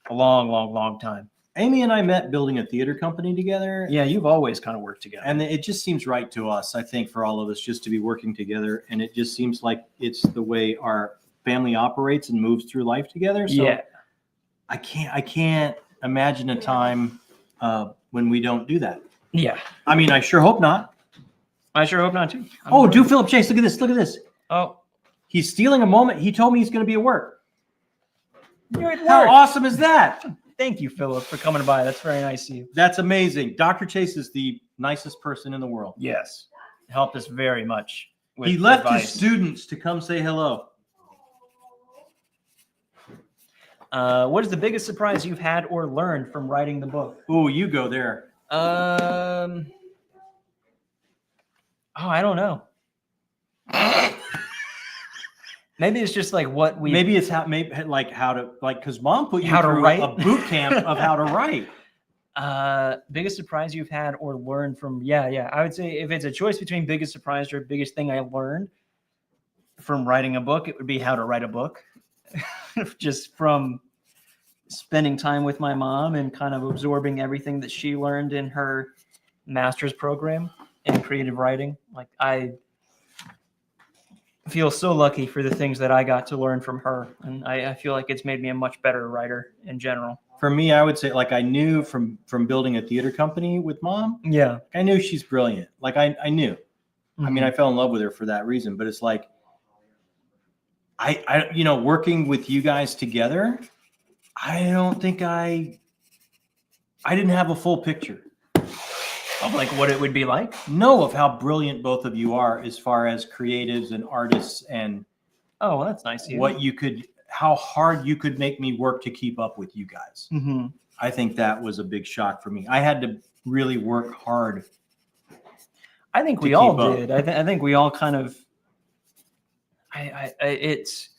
a long, long, long time. Amy and I met building a theater company together. Yeah, you've always kind of worked together. And it just seems right to us, I think, for all of us just to be working together. And it just seems like it's the way our family operates and moves through life together. So yeah. I can't imagine a time when we don't do that. Yeah. I mean, I sure hope not. I sure hope not too. Oh, do Philip Chase. Look at this. Look at this. Oh, He's stealing a moment. He told me he's going to be at work. you're at How work. awesome is that? Thank you, Philip, for coming by. That's very nice of you. That's amazing. Dr. Chase is the nicest person in the world. Yes. Helped us very much. With He left advice. his students to come say hello. What is the biggest surprise you've had or learned from writing the book? Oh, you go there. I don't know. Maybe it's just like what we Maybe it's how because mom put you How to through write? a boot camp of how to write. biggest surprise you've had or learned from. Yeah. I would say if it's a choice between biggest surprise or biggest thing I learned from writing a book, it would be how to write a book. Just from spending time with my mom and kind of absorbing everything that she learned in her master's program in creative writing. Like I feel so lucky for the things that I got to learn from her. And I feel like it's made me a much better writer in general. For me, I would say like I knew from building a theater company with mom, Yeah. I knew she's brilliant. Like I knew. I mean, I fell in love with her for that reason, but it's like I working with you guys together, I don't think I didn't have a full picture. Of like what it would be like. No, of how brilliant both of you are as far as creatives and artists, and Oh, well, that's nice of you. how hard you could make me work to keep up with you guys. Mm-hmm. I think that was a big shock for me. I had to really work hard. I think to we all keep up. did. I think we all kind of. It's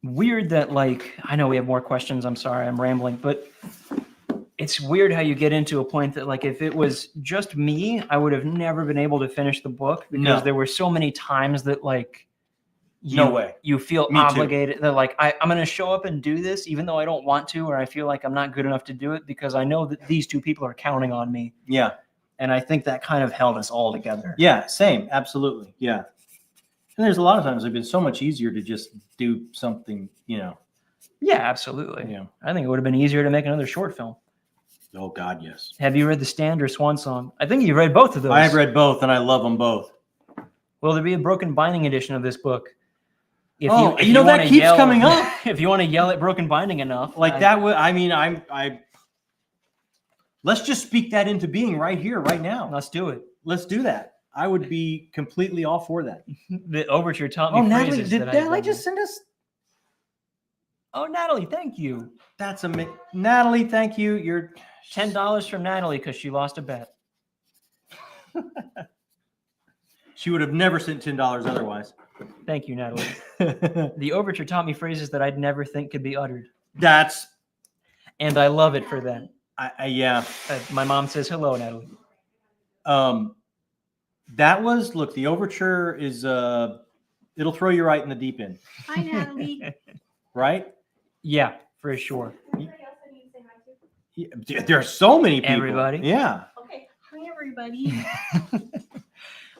weird that like I know we have more questions. I'm sorry, I'm rambling, but it's weird how you get into a point that like if it was just me, I would have never been able to finish the book because No. there were so many times that like. No way. You feel Me too. obligated. They're like, I'm going to show up and do this, even though I don't want to, or I feel like I'm not good enough to do it because I know that these two people are counting on me. Yeah. And I think that kind of held us all together. Yeah. Same. Absolutely. Yeah. And there's a lot of times it's been so much easier to just do something, Yeah, absolutely. Yeah. I think it would have been easier to make another short film. Oh God, yes. Have you read The Stand or Swan Song? I think you read both of those. I have read both and I love them both. Will there be a broken binding edition of this book? If that wanna keeps coming up. If you want to yell at broken binding enough. Like that would, let's just speak that into being right here, right now. Let's do it. Let's do that. I would be completely all for that. The overture taught me Oh, Natalie, phrases did that Natalie I've just send us? Oh, Natalie, thank you. That's amazing. Natalie, thank you. You're $10 from Natalie because she lost a bet. She would have never sent $10 otherwise. Thank you, Natalie. The overture taught me phrases that I'd never think could be uttered. And I love it for that. Yeah. My mom says hello, Natalie. That was, look, the overture is, it'll throw you right in the deep end. Hi, Natalie. Right? Yeah, for sure. Anybody else I need to say hi to? Yeah, there are so many people. Everybody. Yeah. Okay. Hi, everybody.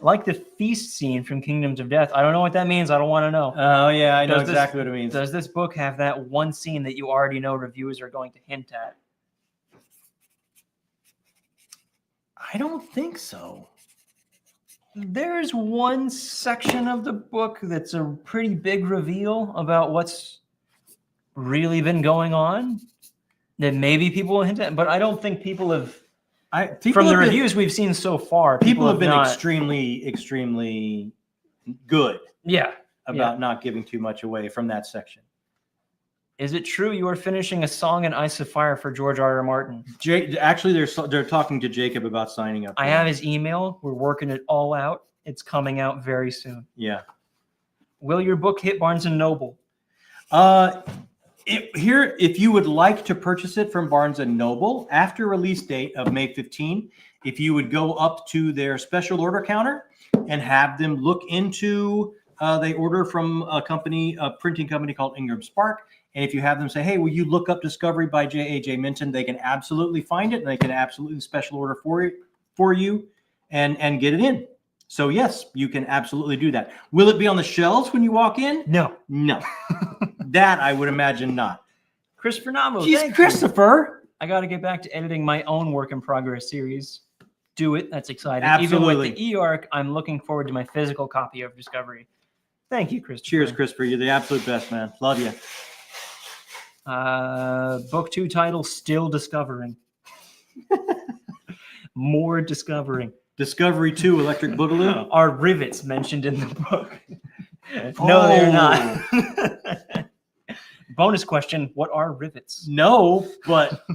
Like the feast scene from Kingdoms of Death. I don't know what that means. I don't want to know. Oh, yeah, I know Does this- exactly what it means. Does this book have that one scene that you already know reviewers are going to hint at? I don't think so. There's one section of the book that's a pretty big reveal about what's really been going on that maybe people will hint at, but I don't think people have. From the reviews we've seen so far, people have been not, extremely, extremely good Yeah. about not giving too much away from that section. Is it true you are finishing A Song in Ice of Fire for George R.R. Martin? Actually, they're talking to Jacob about signing up. I have his email. We're working it all out. It's coming out very soon. Yeah. Will your book hit Barnes & Noble? If you would like to purchase it from Barnes & Noble after release date of May 15, if you would go up to their special order counter and have them look into, they order from a printing company called Ingram Spark. And if you have them say, hey, will you look up Discovery by J.A.J. Minton? They can absolutely find it and they can absolutely special order for you and get it in. So yes, you can absolutely do that. Will it be on the shelves when you walk in? No. No. That I would imagine not. Christopher Namo. Jeez, thank you. Christopher. I got to get back to editing my own work in progress series. Do it. That's exciting. Absolutely. Even with the e-arc, I'm looking forward to my physical copy of Discovery. Thank you, Christopher. Cheers, Christopher. You're the absolute best, man. Love you. Book 2 title, Still Discovering. More discovering. Discovery 2, Electric Boogaloo. Are rivets mentioned in the book? No, they're not. Bonus question, what are rivets? No, but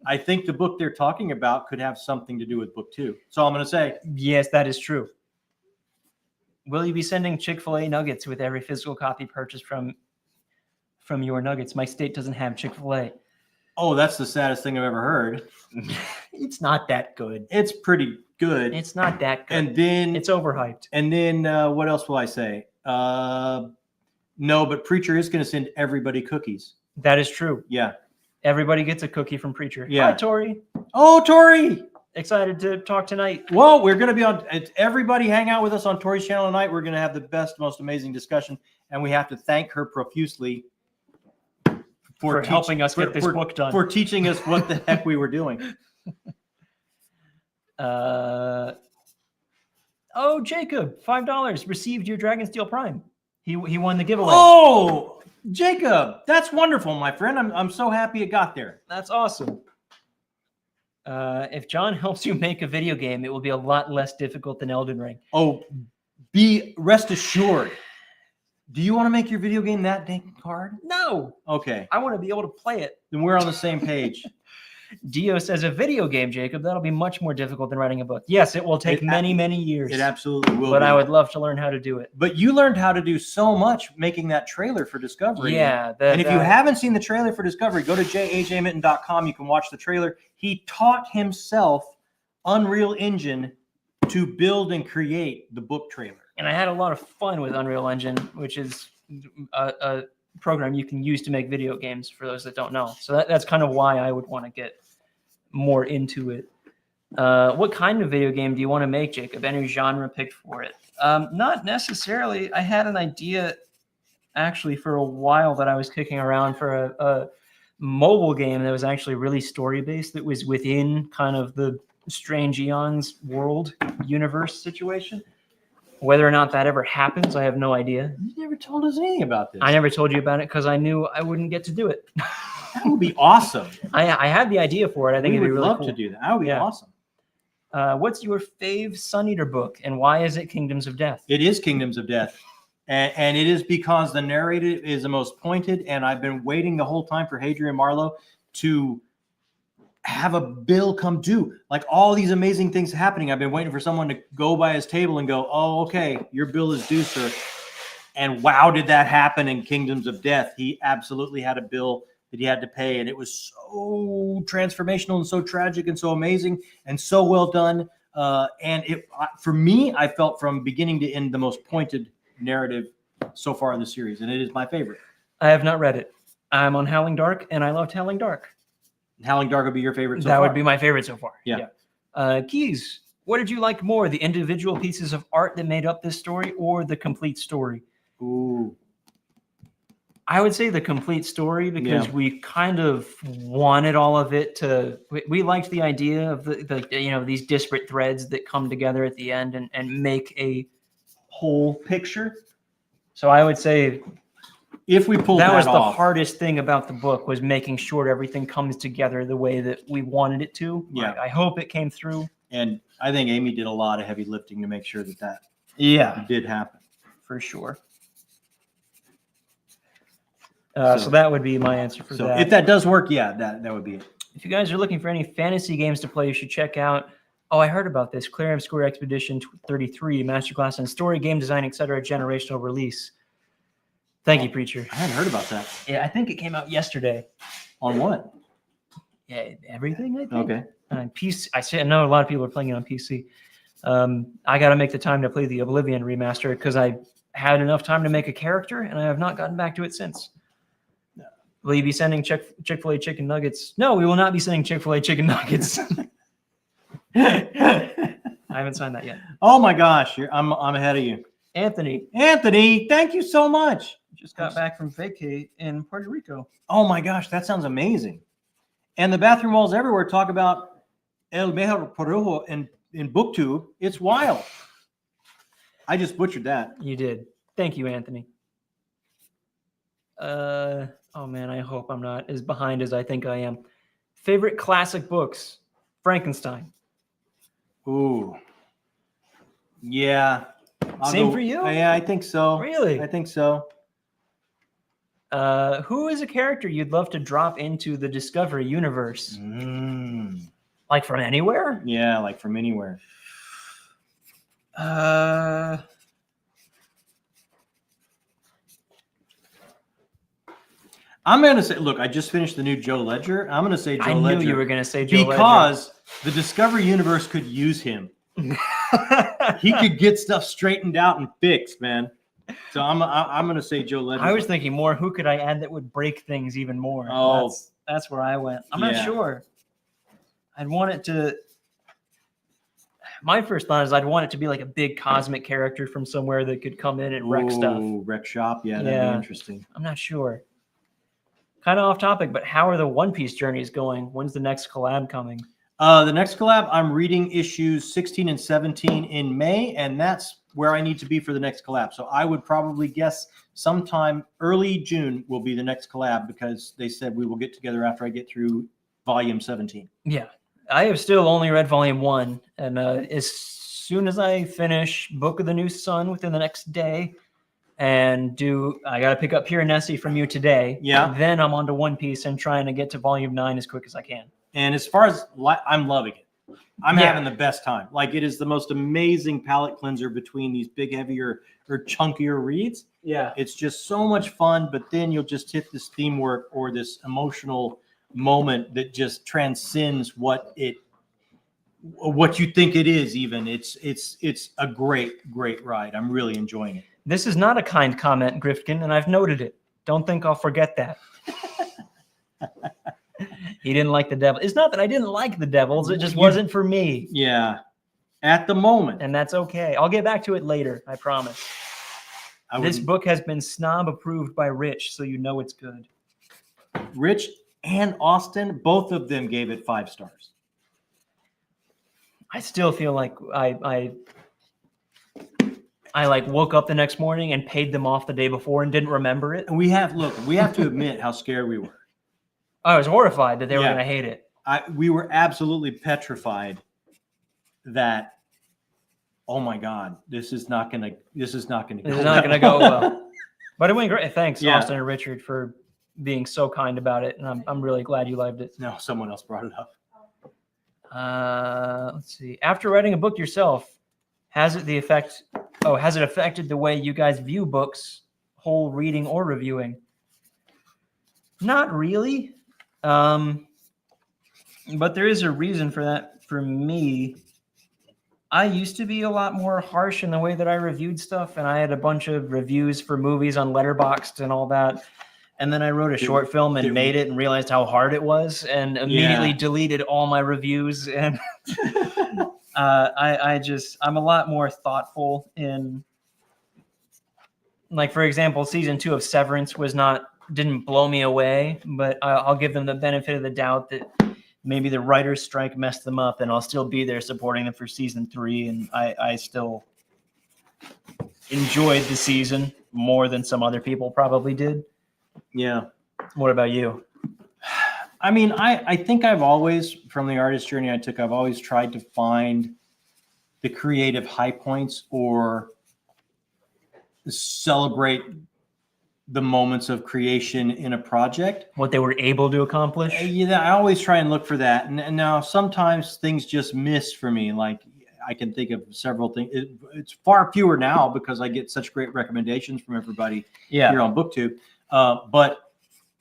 I think the book they're talking about could have something to do with book 2. So I'm going to say, Yes, that is true. Will you be sending Chick-fil-A nuggets with every physical copy purchased from your nuggets? My state doesn't have Chick-fil-A. oh, that's the saddest thing I've ever heard. It's not that good. It's pretty good. It's not that good. And then, It's overhyped. what else will I say? No, but Preacher is going to send everybody cookies. That is true. Yeah. Everybody gets a cookie from Preacher. Yeah. Hi, Tori. Oh, Tori. Excited to talk tonight. Well, we're going to be on. Everybody hang out with us on Tori's channel tonight. We're going to have the best, most amazing discussion. And we have to thank her profusely For helping us get this book done. For teaching us what the heck we were doing. Oh, Jacob, $5 received your Dragonsteel Prime. He won the giveaway. Oh, Jacob, that's wonderful, my friend. I'm so happy it got there. That's awesome. If John helps you make a video game, it will be a lot less difficult than Elden Ring. Oh, rest assured. Do you want to make your video game that dang hard? No, Okay, I want to be able to play it. then we're on the same page. Dio says a video game, Jacob, that'll be much more difficult than writing a book. Yes, it will take many years. It absolutely will. But be. I would love to learn how to do it. But you learned how to do so much making that trailer for Discovery. Yeah. And if you haven't seen the trailer for Discovery, go to jajmitten.com. You can watch the trailer. He taught himself Unreal Engine to build and create the book trailer. And I had a lot of fun with Unreal Engine, which is a program you can use to make video games for those that don't know. So that's kind of why I would want to get more into it. What kind of video game do you want to make, Jacob? Any genre picked for it? Not necessarily. I had an idea actually for a while that I was kicking around for a mobile game that was actually really story-based, that was within kind of the Strange Eons world universe situation. Whether or not that ever happens, I have no idea. You never told us anything about this. I never told you about it because I knew I wouldn't get to do it. That would be awesome. I had the idea for it. I think We it'd be would really love cool. to do that. That would be Yeah. awesome. What's your fave Sun Eater book, and why is it Kingdoms of Death? It is Kingdoms of Death. And it is because the narrative is the most pointed, and I've been waiting the whole time for Hadrian Marlowe to have a bill come due. Like all these amazing things happening. I've been waiting for someone to go by his table and go, oh, okay, your bill is due, sir. And wow, did that happen in Kingdoms of Death. He absolutely had a bill that he had to pay, and it was so transformational and so tragic and so amazing and so well done. And it, for me, I felt from beginning to end the most pointed narrative so far in the series, and it is my favorite. I have not read it. I'm on Howling Dark, and I loved Howling Dark. Howling Dark would be your favorite so That far? would be my favorite so far. Yeah. Keys, what did you like more, the individual pieces of art that made up this story or the complete story? Ooh. I would say the complete story, because we kind of wanted all of it to. We liked the idea of the these disparate threads that come together at the end and make a whole picture. So I would say If we pulled that was the off, hardest thing about the book, was making sure everything comes together the way that we wanted it to. Yeah. I hope it came through. and I think Amy did a lot of heavy lifting to make sure that Yeah, did happen. for sure. So that would be my answer for So that. if that does work, yeah, that would be it. If you guys are looking for any fantasy games to play, you should check out. Oh, I heard about this. Clarion Square Expedition 33, Masterclass in Story, Game Design, etc. Generational release. Thank you, Preacher. I hadn't heard about that. Yeah, I think it came out yesterday. On what? Yeah, everything, I think. Okay. On PC. I know a lot of people are playing it on PC. I got to make the time to play the Oblivion remaster because I had enough time to make a character, and I have not gotten back to it since. Will you be sending Chick-fil-A chicken nuggets? No, we will not be sending Chick-fil-A chicken nuggets. I haven't signed that yet. Oh my gosh, I'm ahead of you. Anthony Anthony, thank you so much. just got back from vacay in Puerto Rico. Oh my gosh, that sounds amazing. And the bathroom walls everywhere talk about El Mejor Porujo in BookTube. It's wild. I just butchered that. You did. Thank you, Anthony. Oh man, I hope I'm not as behind as I think I am. Favorite classic books? Frankenstein. Ooh. Yeah. Same for you? Yeah, I think so. Really? I think so. Who is a character you'd love to drop into the Discovery universe? Like from anywhere? Yeah, like from anywhere. I'm going to say, look, I just finished the new Joe Ledger. I'm going to say Joe I Ledger. knew you were going to say Joe because the Discovery universe could use him. Ledger. He could get stuff straightened out and fixed, man. So I'm going to say Joe Ledger. I was thinking more, who could I add that would break things even more? Oh. That's where I went. I'm not Yeah. sure. I'd want it to. My first thought is I'd want it to be like a big cosmic character from somewhere that could come in and wreck stuff. Wreck shop. Yeah, that'd Yeah. be interesting. I'm not sure. Kind of off topic, but how are the One Piece journeys going? When's the next collab coming? The next collab, I'm reading issues 16 and 17 in May, and that's where I need to be for the next collab. So I would probably guess sometime early June will be the next collab because they said we will get together after I get through volume 17. Yeah. I have still only read volume 1, and as soon as I finish Book of the New Sun within the next day, and I got to pick up Pure Nessie from you today. Yeah. Then I'm on to One Piece and trying to get to volume 9 as quick as I can. And as far as I'm loving it. I'm Yeah. having the best time. Like, it is the most amazing palate cleanser between these big, heavier or chunkier reads. Yeah. It's just so much fun, but then you'll just hit this theme work or this emotional moment that just transcends what you think it is. Even it's a great ride. I'm really enjoying it. This is not a kind comment, Grifkin, and I've noted it. Don't think I'll forget that. He didn't like the devil. It's not that I didn't like the devils. It just wasn't for me. Yeah, at the moment. And that's okay. I'll get back to it later. I promise. This book has been snob approved by Rich, so you know it's good. Rich and Austin, both of them gave it 5 stars. I still feel like I like woke up the next morning and paid them off the day before and didn't remember it. And we have to admit how scared we were. I was horrified that they were Yeah. going to hate it. We were absolutely petrified that, oh my God, this is not gonna go. This is not going to go well. But it went great. Thanks, Yeah. Austin and Richard, for being so kind about it, and I'm really glad you loved it. No, someone else brought it up. Let's see. After writing a book yourself, has it affected the way you guys view books, whole reading or reviewing? Not really. But there is a reason for that for me. I used to be a lot more harsh in the way that I reviewed stuff, and I had a bunch of reviews for movies on Letterboxd and all that. And then I wrote a short film and made it and realized how hard it was, and immediately deleted all my reviews. And I'm a lot more thoughtful in, like, for example, season 2 of Severance didn't blow me away, but I'll give them the benefit of the doubt that maybe the writer's strike messed them up, and I'll still be there supporting them for season 3. And I still enjoyed the season more than some other people probably did. Yeah. What about you? I mean, I think I've always, from the artist journey I took, I've always tried to find the creative high points or celebrate the moments of creation in a project. What they were able to accomplish? Yeah, I always try and look for that. And now sometimes things just miss for me. Like, I can think of several things. It's far fewer now because I get such great recommendations from everybody here on BookTube. But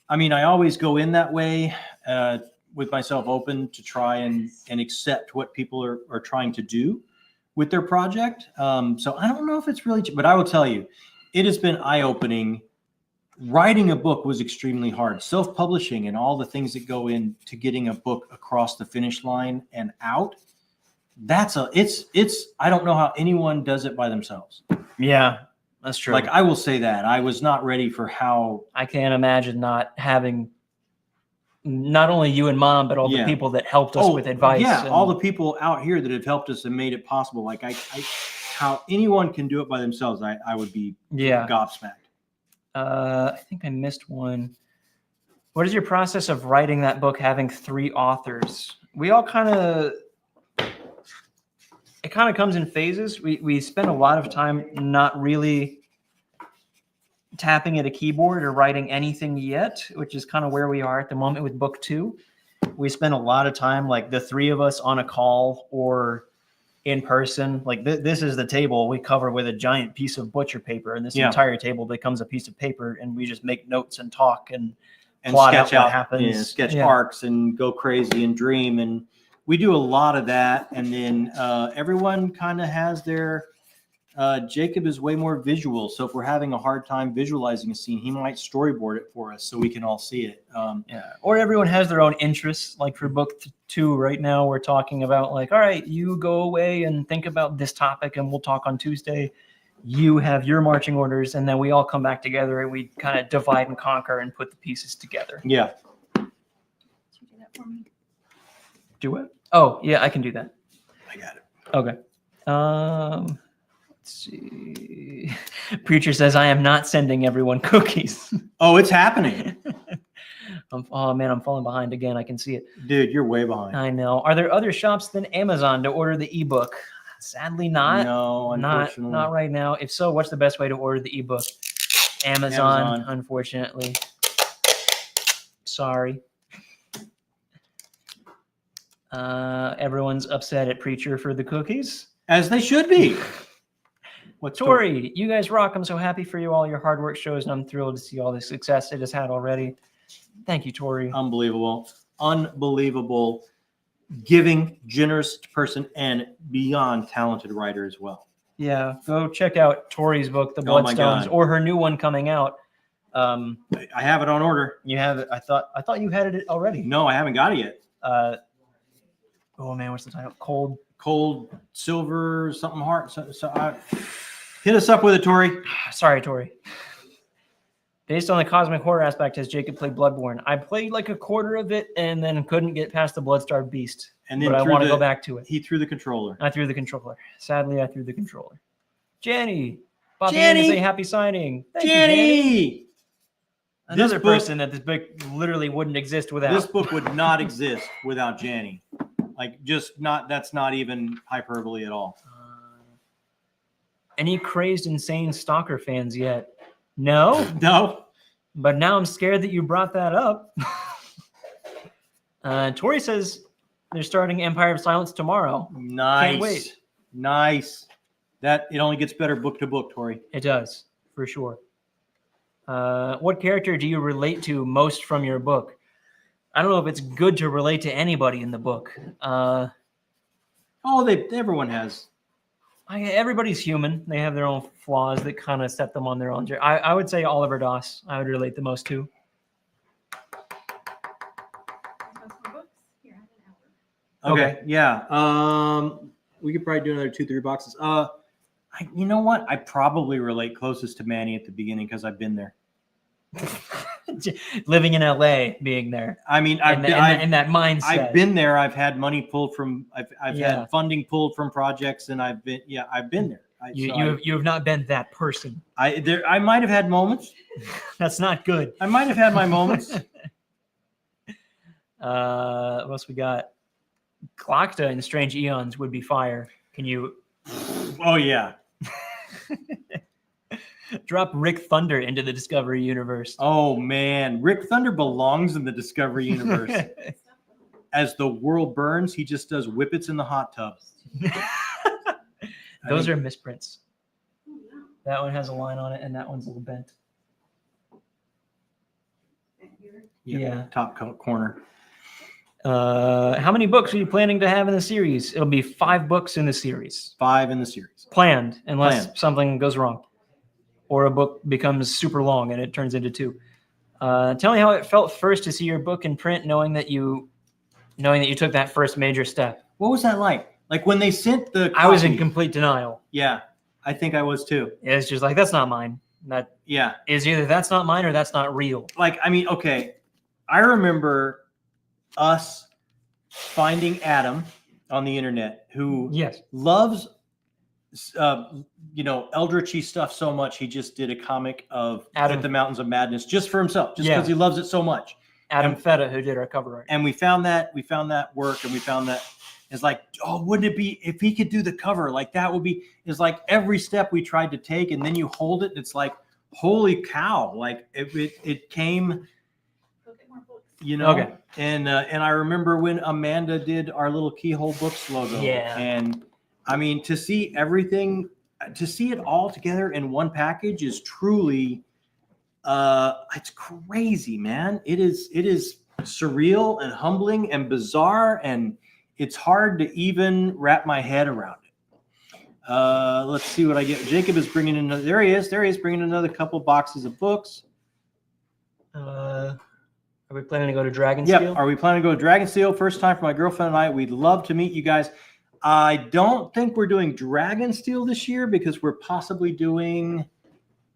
I mean, I always go in that way with myself open to try and accept what people are trying to do with their project. So I don't know if it's really, but I will tell you, it has been eye-opening. Writing a book was extremely hard. Self-publishing and all the things that go into getting a book across the finish line and out. I don't know how anyone does it by themselves. Yeah, that's true. Like, I will say that I was not ready for how. I can't imagine not having not only you and Mom, but all the people that helped us with advice. Yeah, all the people out here that have helped us and made it possible. Like, how anyone can do it by themselves, I would be gobsmacked. I think I missed one. What is your process of writing that book, having 3 authors? We all it kind of comes in phases. We spend a lot of time not really tapping at a keyboard or writing anything yet, which is kind of where we are at the moment with book 2. We spend a lot of time, like the 3 of us, on a call or in person. Like this is the table we cover with a giant piece of butcher paper, and this entire table becomes a piece of paper, and we just make notes and talk and plot sketch out what happens. Sketch arcs and go crazy and dream. And we do a lot of that. And then everyone kind of has their, Jacob is way more visual. So if we're having a hard time visualizing a scene, he might storyboard it for us so we can all see it. Or everyone has their own interests. Like for book 2 right now, we're talking about, like, all right, you go away and think about this topic and we'll talk on Tuesday. You have your marching orders, and then we all come back together and we kind of divide and conquer and put the pieces together. Yeah. Could you do that for me? Do it? Oh, yeah, I can do that. I got it. Okay. Let's see. Preacher says, I am not sending everyone cookies. Oh, it's happening. Oh man, I'm falling behind again. I can see it. Dude, you're way behind. I know. Are there other shops than Amazon to order the ebook? Sadly, not. No, unfortunately. Not right now. If so, what's the best way to order the ebook? Amazon. Unfortunately. Sorry. Everyone's upset at Preacher for the cookies. As they should be. What's Tori, you guys rock. I'm so happy for you. All your hard work shows, and I'm thrilled to see all the success it has had already. Thank you, Tori. Unbelievable. Unbelievable. Giving, generous person, and beyond talented writer as well. Yeah, go check out Tori's book, The Oh my Bloodstones, God. or her new one coming out. I have it on order. You have it. I thought you had it already. No, I haven't got it yet. Oh man, what's the title? Cold Silver something heart. Hit us up with it, Tori. Sorry, Tori. Based on the cosmic horror aspect, has Jacob played Bloodborne? I played like a quarter of it and then couldn't get past the Bloodstarved Beast. And then but I want to go back to it. He threw the controller. I threw the controller. Sadly, I threw the controller. Jenny. Bobby Jenny! say happy signing. Thank you, Jenny! Another This book- person that this book literally wouldn't exist without. This book would not exist without Jenny. Like, just not, that's not even hyperbole at all. Any crazed, insane stalker fans yet? No, No? but now I'm scared that you brought that up. Tori says they're starting Empire of Silence tomorrow. Nice. Can't wait. Nice. That, it only gets better book to book, Tori. It does, for sure. What character do you relate to most from your book? I don't know if it's good to relate to anybody in the book. Everyone has. Everybody's human. They have their own flaws that kind of set them on their own journey. I would say Oliver Doss. I would relate the most to. Okay. Yeah. We could probably do another 2-3 boxes. You know what? I probably relate closest to Manny at the beginning because I've been there. Living in LA, being there. I mean, in that mindset. I've been there. I've had money pulled from. I've Yeah. had funding pulled from projects, and I've been there. You have not been that person. I might have had moments. That's not good. I might have had my moments. What else we got? Glocta in Strange Eons would be fire. Can you Oh yeah. drop Rick Thunder into the Discovery universe? Oh man, Rick Thunder belongs in the Discovery universe. As the world burns, he just does whippets in the hot tub. Those are misprints. That one has a line on it, and that one's a little bent. Yeah. Top corner. How many books are you planning to have in the series? It'll be 5 books in the series. 5 in the series. Planned, unless Planned. something goes wrong. Or a book becomes super long and it turns into 2. Tell me how it felt first to see your book in print, knowing that you took that first major step. What was that like? Like when they sent the I was in copy- complete denial. Yeah, I think I was too. It's just like, that's not mine. That Yeah. is either that's not mine or that's not real. Like, I mean, okay. I remember us finding Adam on the internet who Yes. loves Eldritchy stuff so much he just did a comic of Adam- At the Mountains of Madness just for himself, just Yeah. because he loves it so much. Adam Feta, who did our cover art. And we found that work, and we found that it's like, oh, wouldn't it be if he could do the cover? Like that would be, it's like every step we tried to take, and then you hold it, and it's like, holy cow! Like it came, Okay. And I remember when Amanda did our little Keyhole Books logo. Yeah. And I mean, to see everything, to see it all together in one package is truly, it's crazy, man. It is surreal and humbling and bizarre, and it's hard to even wrap my head around it. Let's see what I get. Jacob is bringing in another. There he is bringing another couple boxes of books. Are we planning to go to Dragonsteel? Yep. Are we planning to go to Dragonsteel? First time for my girlfriend and I. We'd love to meet you guys. I don't think we're doing Dragonsteel this year because we're possibly doing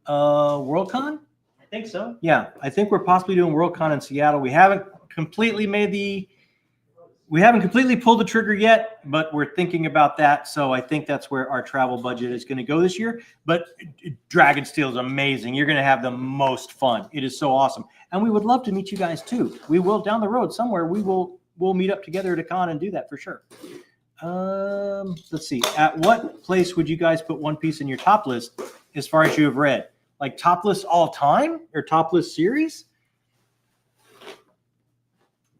Worldcon. I think so. Yeah, I think we're possibly doing Worldcon in Seattle. We haven't completely made we haven't completely pulled the trigger yet, but we're thinking about that. So I think that's where our travel budget is going to go this year. But Dragonsteel is amazing. You're going to have the most fun. It is so awesome. And we would love to meet you guys too. We will down the road somewhere. We'll meet up together at a con and do that for sure. Let's see. At what place would you guys put One Piece in your top list as far as you have read? Like top list all time or top list series?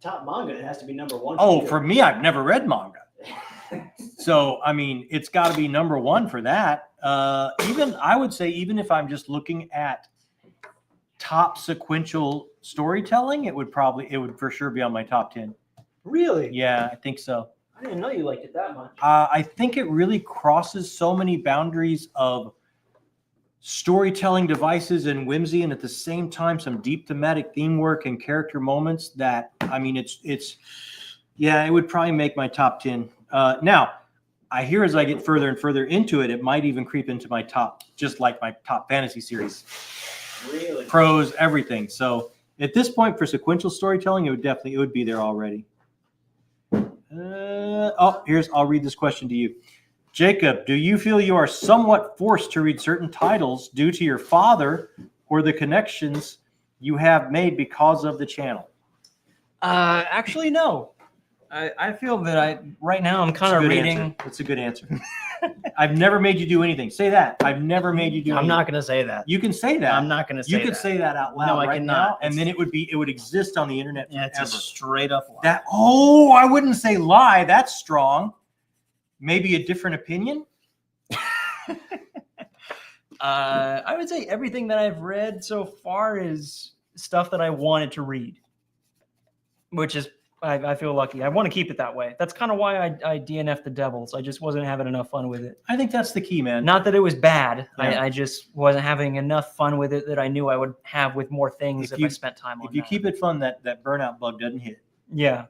Top manga, it has to be number one. Oh, you. for me, I've never read manga. So, I mean, it's got to be number one for that. I would say, even if I'm just looking at top sequential storytelling, it would for sure be on my top 10. Really? Yeah, I think so. I didn't know you liked it that much. I think it really crosses so many boundaries of storytelling devices and whimsy, and at the same time, some deep thematic theme work and character moments that, I mean, it would probably make my top 10. Now, I hear as I get further and further into it, it might even creep into my top, just like my top fantasy series. Really? Prose, everything. So at this point, for sequential storytelling, it would be there already. I'll read this question to you. Jacob, do you feel you are somewhat forced to read certain titles due to your father or the connections you have made because of the channel? Actually, no. I feel that right now I'm kind of reading. That's a good answer. I've never made you do anything. Say that. I've never made you do anything. I'm not going to say that. You can say that. I'm not going to say You that. could say that out loud No, I right cannot. now, and then it would exist on the internet Yeah, it's forever. a straight up lie. That I wouldn't say lie. That's strong. Maybe a different opinion. I would say everything that I've read so far is stuff that I wanted to read, which is I feel lucky. I want to keep it that way. That's kind of why I DNF'd the Devils. I just wasn't having enough fun with it. I think that's the key, man. Not that it was bad. Yeah. I just wasn't having enough fun with it that I knew I would have with more things if I spent time on it. If you keep it fun, that burnout bug doesn't hit. Yeah.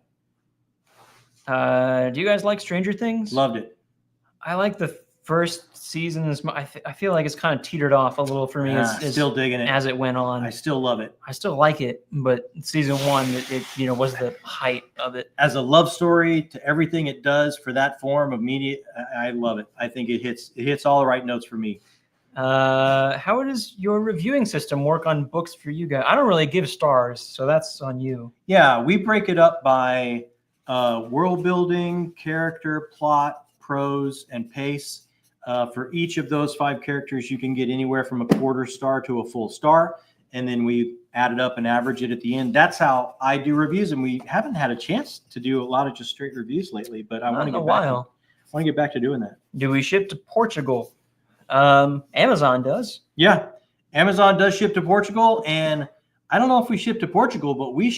Do you guys like Stranger Things? Loved it. I like the first season. I feel like it's kind of teetered off a little for me Still digging it. as it went on. I still love it. I still like it, but season one, it was the height of it. As a love story to everything it does for that form of media, I love it. I think it hits all the right notes for me. How does your reviewing system work on books for you guys? I don't really give stars, so that's on you. Yeah, we break it up by world building, character, plot, prose, and pace. For each of those 5 characters, you can get anywhere from a quarter star to a full star. And then we add it up and average it at the end. That's how I do reviews. And we haven't had a chance to do a lot of just straight reviews lately, but I want to get back to doing that. Do we ship to Portugal? Amazon does. Yeah. Amazon does ship to Portugal. And I don't know if we ship to Portugal, but we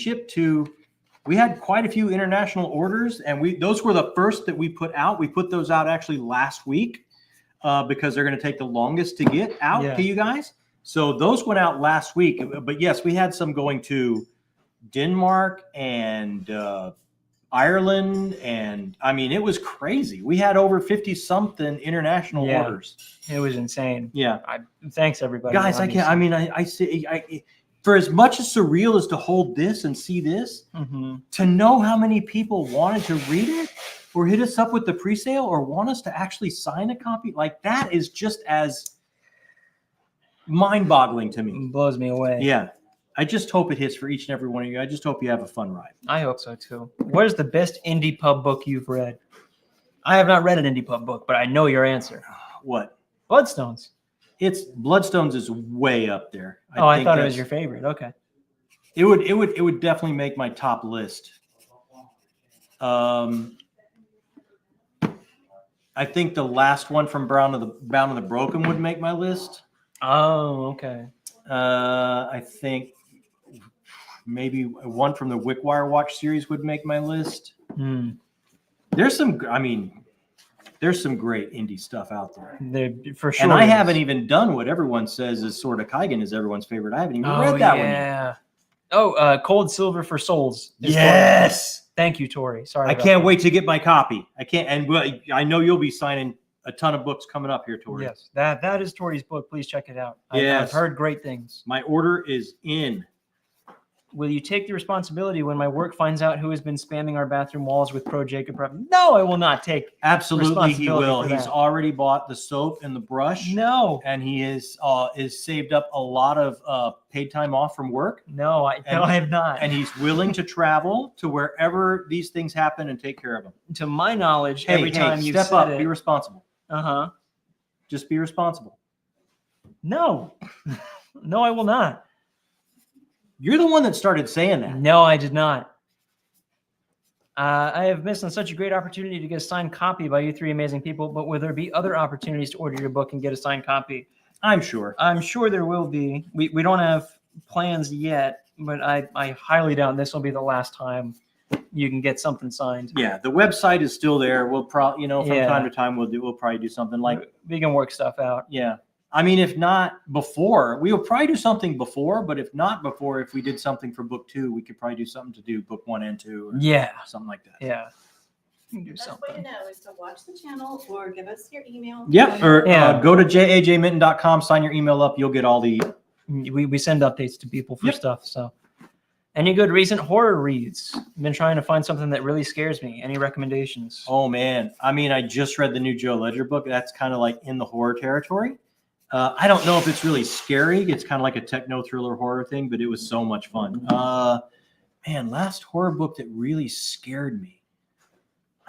had quite a few international orders, and those were the first that we put out. We put those out actually last week. Because they're going to take the longest to get out to you guys. So those went out last week. But yes, we had some going to Denmark and Ireland. And I mean, it was crazy. We had over 50-something international orders. It was insane. Yeah. Thanks, everybody. Guys, I can't. I mean, I say, for as much as surreal as to hold this and see this, to know how many people wanted to read it, or hit us up with the pre-sale, or want us to actually sign a copy, like that is just as mind-boggling to me. It blows me away. Yeah. I just hope it hits for each and every one of you. I just hope you have a fun ride. I hope so too. What is the best indie pub book you've read? I have not read an indie pub book, but I know your answer. What? Bloodstones. Bloodstones is way up there. I thought it was your favorite. Okay. It would definitely make my top list. I think the last one from Bound of the Broken would make my list. Oh, okay. I think maybe one from the Wickwire Watch series would make my list. There's some great indie stuff out there. For sure. And I haven't even done what everyone says is Sword of Kaigen is everyone's favorite. I haven't even read that one yet. Oh, Cold Silver for Souls. Yes. Thank you, Tori. Sorry. I can't wait to get my copy. I can't, and I know you'll be signing a ton of books coming up here, Tori. Yes, that is Tori's book. Please check it out. Yes. I've heard great things. My order is in. Will you take the responsibility when my work finds out who has been spamming our bathroom walls with pro Jacob prep? No, I will not take. Absolutely, he Responsibility will. for He's that. already bought the soap and the brush, No, and he is saved up a lot of paid time off from work, no, I have not. and he's willing to travel to wherever these things happen and take care of them. To my knowledge, Hey, every time you step said up, it, be responsible. Just be responsible. No, no, I will not. You're the one that started saying that. No, I did not. I have missed on such a great opportunity to get a signed copy by you three amazing people, but will there be other opportunities to order your book and get a signed copy? I'm sure. I'm sure there will be. We don't have plans yet, but I highly doubt this will be the last time you can get something signed. Yeah, the website is still there. We'll probably, from Yeah. time to time, we'll probably do something like, We can work stuff out. yeah. I mean, if not before, we will probably do something before, but if not before, if we did something for book 2, we could probably do something to do book 1 and 2 or Yeah, something like that. yeah. We can do Best way to something. know is to watch the channel or give us your email. Yep. Or Yeah. go to jajminton.com, sign your email up. You'll get all the. We send updates to people for Yep. stuff. So, any good recent horror reads? I've been trying to find something that really scares me. Any recommendations? Oh, man. I mean, I just read the new Joe Ledger book. That's kind of like in the horror territory. I don't know if it's really scary. It's kind of like a techno thriller horror thing, but it was so much fun. Man, last horror book that really scared me.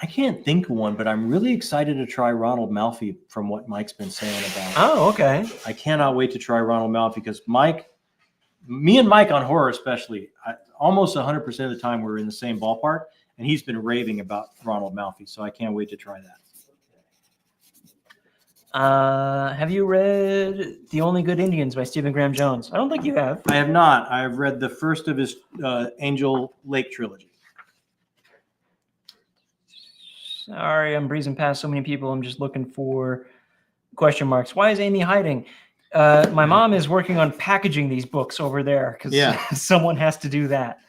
I can't think of one, but I'm really excited to try Ronald Malfi from what Mike's been saying about it. Oh, okay. I cannot wait to try Ronald Malfi because me and Mike on horror especially, almost 100% of the time we're in the same ballpark, and he's been raving about Ronald Malfi, so I can't wait to try that. Have you read The Only Good Indians by Stephen Graham Jones? I don't think you have. I have not. I have read the first of his Angel Lake trilogy. Sorry, I'm breezing past so many people. I'm just looking for question marks. Why is Amy hiding? My mom is working on packaging these books over there because Yeah. someone has to do that.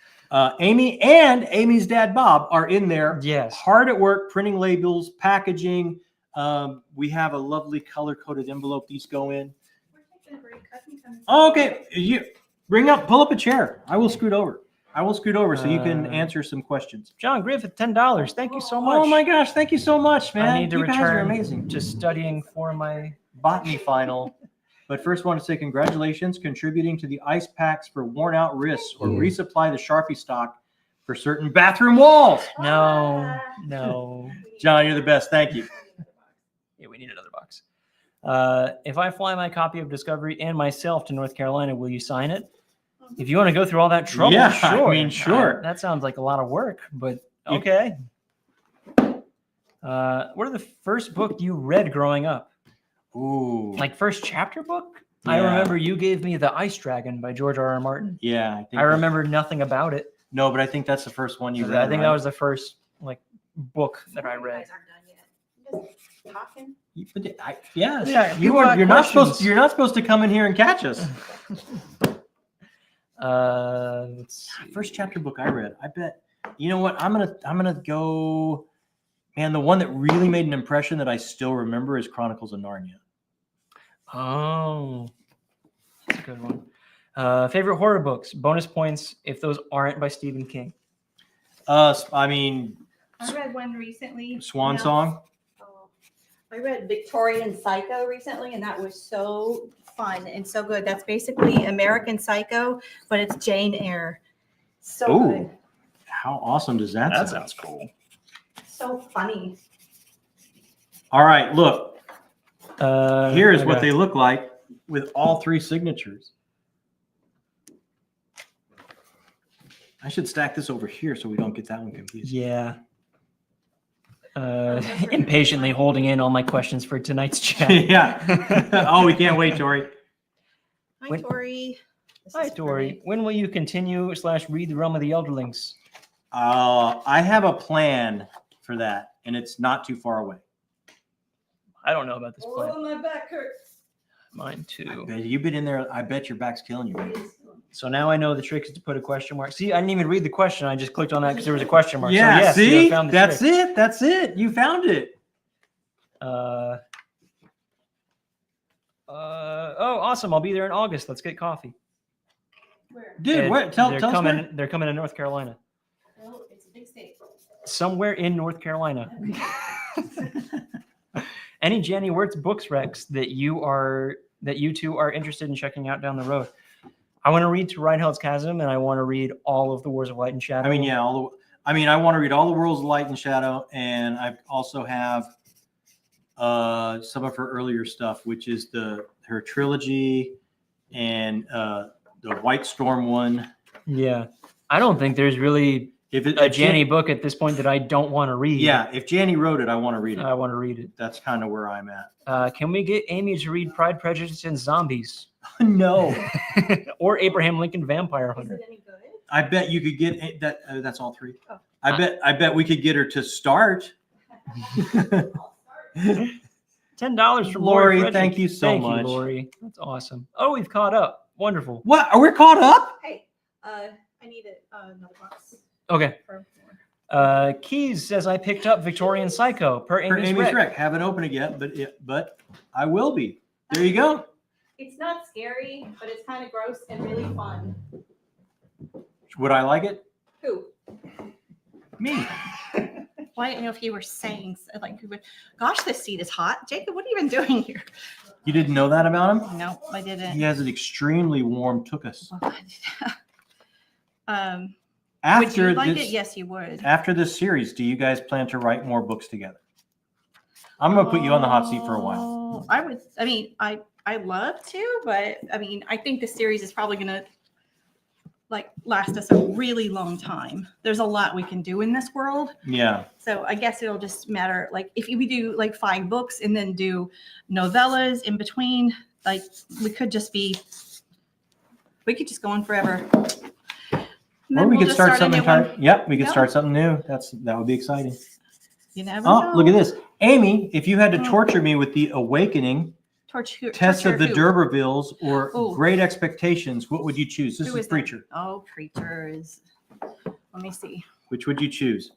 Amy and Amy's dad, Bob, are in there. Yes. Hard at work, printing labels, packaging. We have a lovely color-coded envelope these go in. We're taking a break. I think I'm- Oh, okay. You pull up a chair. I will scoot over. So you can answer some questions. John Griffith, $10. Thank you so much. Oh my gosh, thank you so much, man. I need to you guys are return amazing. to studying for my. Botany final. But first, want to say congratulations contributing to the ice packs for worn out wrists or resupply the Sharpie stock for certain bathroom walls. No. John, you're the best. Thank you. Yeah, we need another box. If I fly my copy of Discovery and myself to North Carolina, will you sign it? If you want to go through all that trouble, Yeah, sure. I mean, sure. That sounds like a lot of work, but okay. What are the first book you read growing up? Ooh. Like first chapter book? I Yeah. remember you gave me The Ice Dragon by George R.R. Martin. Yeah. I remember nothing about it. No, but I think that's the first one you read. I think that right? was the first book that I You read. guys aren't done yet. You just talking. Yes. Yeah, You people are. got You're not questions. supposed. You're not supposed to come in here and catch us. Let's see. First chapter book I read. I bet. You know what? I'm gonna go. Man, the one that really made an impression that I still remember is Chronicles of Narnia. Oh, that's a good one. Favorite horror books? Bonus points if those aren't by Stephen King. I mean, I read one recently. Swan No. Song. Oh, I read Victorian Psycho recently, and that was so fun and so good. That's basically American Psycho, but it's Jane Eyre. So Ooh. good. How awesome does that sound? sounds cool. So funny. All right, look. Here's what okay. they look like with all 3 signatures. I should stack this over here so we don't get that one confused. Yeah. Impatiently holding in all my questions for tonight's chat. Yeah. Oh, we can't wait, Tori. Hi, When- Tori. This Hi, is Tori. pretty. When will you continue / read The Realm of the Elderlings? I have a plan for that, and it's not too far away. I don't know about this plan. Oh, my back hurts. Mine too. But you've been in there. I bet your back's killing you. Right? So now I know the trick is to put a question mark. See, I didn't even read the question. I just clicked on that because there was a question mark. Yeah, so yes, see? I found the That's trick. it. That's it. You found it. Oh, awesome. I'll be there in August. Let's get coffee. Where? Dude, And where? Tell they're us coming. where. They're coming to North Carolina. Well, it's a big state. Somewhere in North Carolina. Any Janny Wirtz books, Rex, that you two are interested in checking out down the road? I want to read To Reinheld's Chasm, and I want to read all of the Wars of Light and Shadow. I mean, yeah, I want to read all the Worlds of Light and Shadow, and I also have some of her earlier stuff, which is her trilogy and the White Storm one. Yeah. I don't think there's really If a Janny book at this point that I don't want to read. Yeah, if Janny wrote it, I want to read it. I want to read it. That's kind of where I'm at. Can we get Amy to read Pride, Prejudice, and Zombies? No, Or Abraham Lincoln Vampire Is Hunter? it any good? I bet you could get that. That's all three. Oh. I bet we could get her to start. $10 from Lori, Frederick. thank you so Thank much. you, Lori. That's awesome. Oh, we've caught up. Wonderful. What? Are we caught up? Hey, I need another box. Okay. For more. Keys says I picked up Victorian Psycho per For Amy's, Amy's Rec. Rec. Haven't opened it yet, but I will be. There you go. It's not scary, but it's kind of gross and really fun. Would I like it? Who? Me. Well, I didn't know if you were saying like, gosh, this seat is hot. Jacob, what have you been doing here? You didn't know that about him? No, I didn't. He has an extremely warm tuchus. Would After you like this, it? Yes, you would. after this series, do you guys plan to write more books together? I'm gonna put you on the hot seat for a while. Oh, I would. I mean, I love to, but I mean, I think the series is probably gonna like last us a really long time. There's a lot we can do in this world. Yeah. So I guess it'll just matter. Like if we do like 5 books and then do novellas in between, like we could just go on forever. And Or then we we'll could just start a something new one. entirely. Yep, we could Yeah. start something new. That would be exciting. You never Oh, know. look at this. Amy, if you had to Oh. torture me with the Awakening, Test of the who? D'Urbervilles, or Oh. Great Expectations, what would you choose? This Who is that? Preacher. Oh, Preacher is. Let me see. Which would you choose?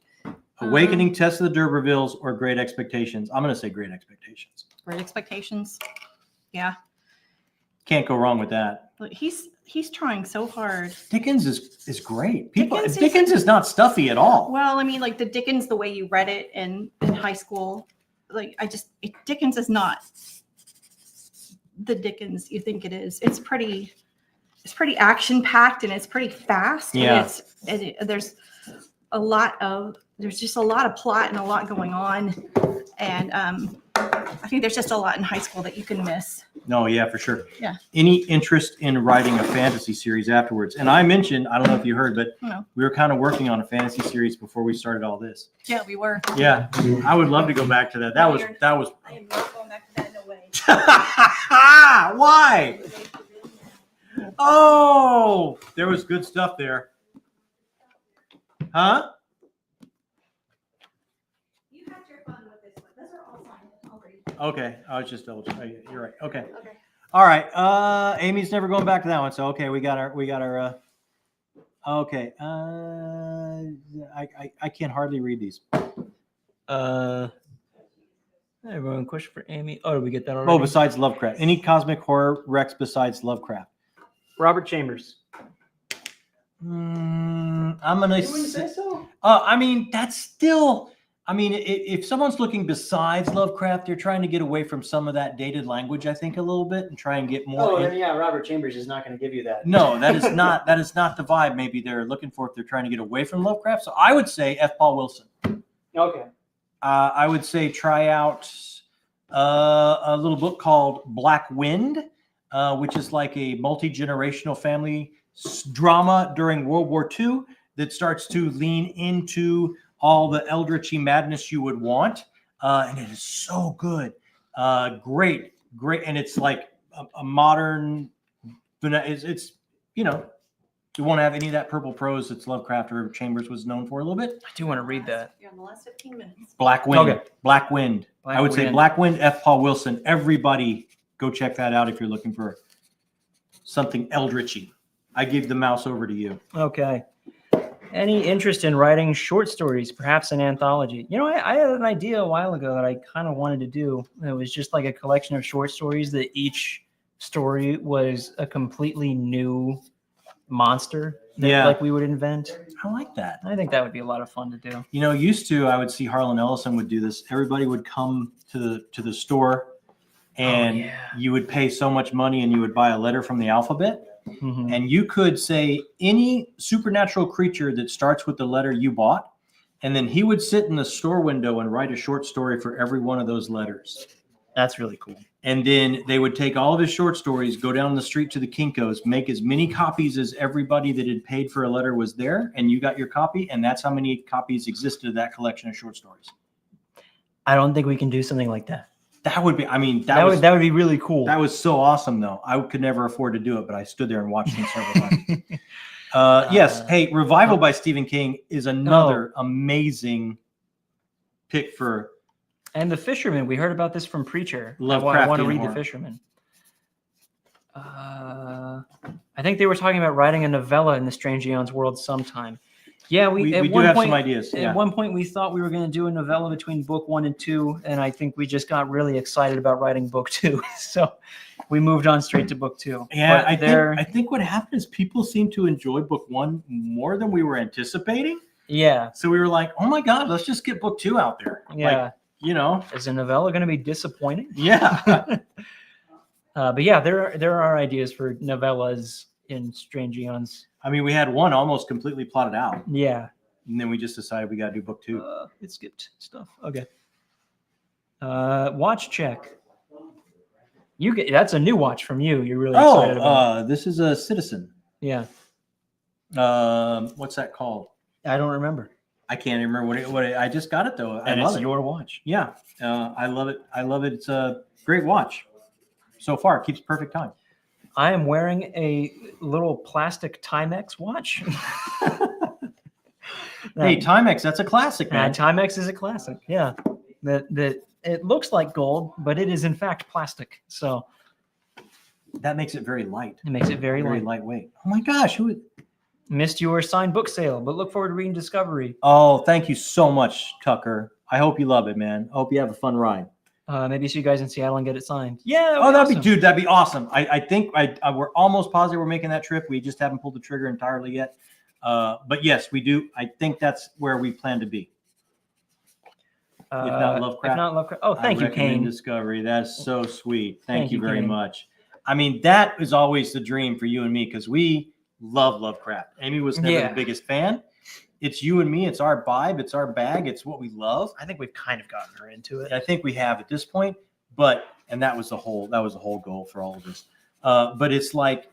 Awakening, Test of the D'Urbervilles, or Great Expectations? I'm going to say Great Expectations. Great Expectations. Yeah, Can't go wrong with that. Look, he's trying so hard. Dickens is great. Dickens Dickens is not stuffy at all. Well, I mean, like the Dickens, the way you read it in high school, like Dickens is not the Dickens you think it is. It's pretty action packed and it's pretty fast. Yeah. And there's just a lot of plot and a lot going on, and I think there's just a lot in high school that you can miss. No, yeah, for sure. Yeah. Any interest in writing a fantasy series afterwards? And I mentioned, I don't know if you heard, but No. we were kind of working on a fantasy series before we started all this. Yeah, we were. Yeah, I would love to go back to that. That was I am not going back to that. No way. Why? Oh, there was good stuff there. Huh? You had your fun with this one. Those are all signed. I'll read. Okay, I was just double. You're right. Okay. Okay. All right. Amy's never going back to that one. So okay, we got our. Okay. I can't hardly read these. Everyone, question for Amy. Oh, did we get that already? Oh, besides Lovecraft, any cosmic horror Rex besides Lovecraft? Robert Chambers. I'm gonna. You wouldn't say so? I mean, that's still. I mean, if someone's looking besides Lovecraft, they're trying to get away from some of that dated language, I think, a little bit, and try and get more. Oh, then yeah, Robert Chambers is not going to give you that. No, that is not the vibe. Maybe they're looking for if they're trying to get away from Lovecraft. So I would say F. Paul Wilson. Okay. I would say try out a little book called Black Wind, which is like a multi-generational family drama during World War II that starts to lean into all the eldritchy madness you would want. And it is so good. Great. And it's like a modern, it's you won't have any of that purple prose that's Lovecraft or Chambers was known for a little bit. I do want to read that. You're on the last 15 minutes. Black Wind. Okay. Black Wind. Black I would say Wind. Black Wind, F. Paul Wilson. Everybody go check that out if you're looking for something eldritchy. I give the mouse over to you. Okay. Any interest in writing short stories, perhaps an anthology? You know, I had an idea a while ago that I kind of wanted to do. It was just like a collection of short stories that each story was a completely new monster that, Yeah. like we would invent. I like that. I think that would be a lot of fun to do. You know, I would see Harlan Ellison would do this. Everybody would come to the store, and yeah. you would pay so much money, and you would buy a letter from the alphabet, Mhm. and you could say any supernatural creature that starts with the letter you bought, and then he would sit in the store window and write a short story for every one of those letters. That's really cool. And then they would take all of his short stories, go down the street to the Kinko's, make as many copies as everybody that had paid for a letter was there, and you got your copy, and that's how many copies existed of that collection of short stories. I don't think we can do something like that. That would be, I mean, That would be really cool. that was so awesome, though. I could never afford to do it, but I stood there and watched them several times. Yes. Hey, Revival by Stephen King is another amazing pick for. And The Fisherman, we heard about this from Preacher. I want to Lovecraftian read horror. The Fisherman. I think they were talking about writing a novella in the Strange Eons world sometime. Yeah, We at do one have point, some ideas. At Yeah. one point, we thought we were going to do a novella between book 1 and 2, and I think we just got really excited about writing book 2, so we moved on straight to book 2. Yeah, But I think what happened is people seem to enjoy book 1 more than we were anticipating. yeah, So we were like, oh my God, let's just get book 2 out there. yeah. Like, you know, Is a novella going to be disappointing? yeah. But yeah, there are ideas for novellas in Strange Eons. I mean, we had one almost completely plotted out, Yeah. and then we just decided we got to do book 2. It skipped stuff. Okay. Watch check. That's a new watch from you. You're really excited about. This is a Citizen. Yeah. What's that called? I don't remember. I can't remember I just got it though. I And love it's it. your watch. Yeah, I love it. I love it. It's a great watch. So far, it keeps perfect time. I am wearing a little plastic Timex watch. Hey, Timex, that's a classic, man. Timex is a classic. Yeah. That it looks like gold, but it is in fact plastic. So That makes it very light. it makes it very Very light. lightweight. Oh my gosh. Missed your signed book sale, but look forward to reading Discovery. Oh, thank you so much, Tucker. I hope you love it, man. I hope you have a fun ride. Maybe see you guys in Seattle and get it signed. Yeah. Oh, awesome. that'd be awesome. I think we're almost positive we're making that trip. We just haven't pulled the trigger entirely yet. But yes, we do. I think that's where we plan to be. If not Lovecraft. Oh, thank you, recommend Kane. Discovery. That's so sweet. Thank you you, very Kane. much. I mean, that is always the dream for you and me because we love Lovecraft. Amy was never Yeah. the biggest fan. It's you and me. It's our vibe. It's our bag. It's what we love. I think we've kind of gotten her into it. I think we have at this point, and that was the whole goal for all of this. But it's like,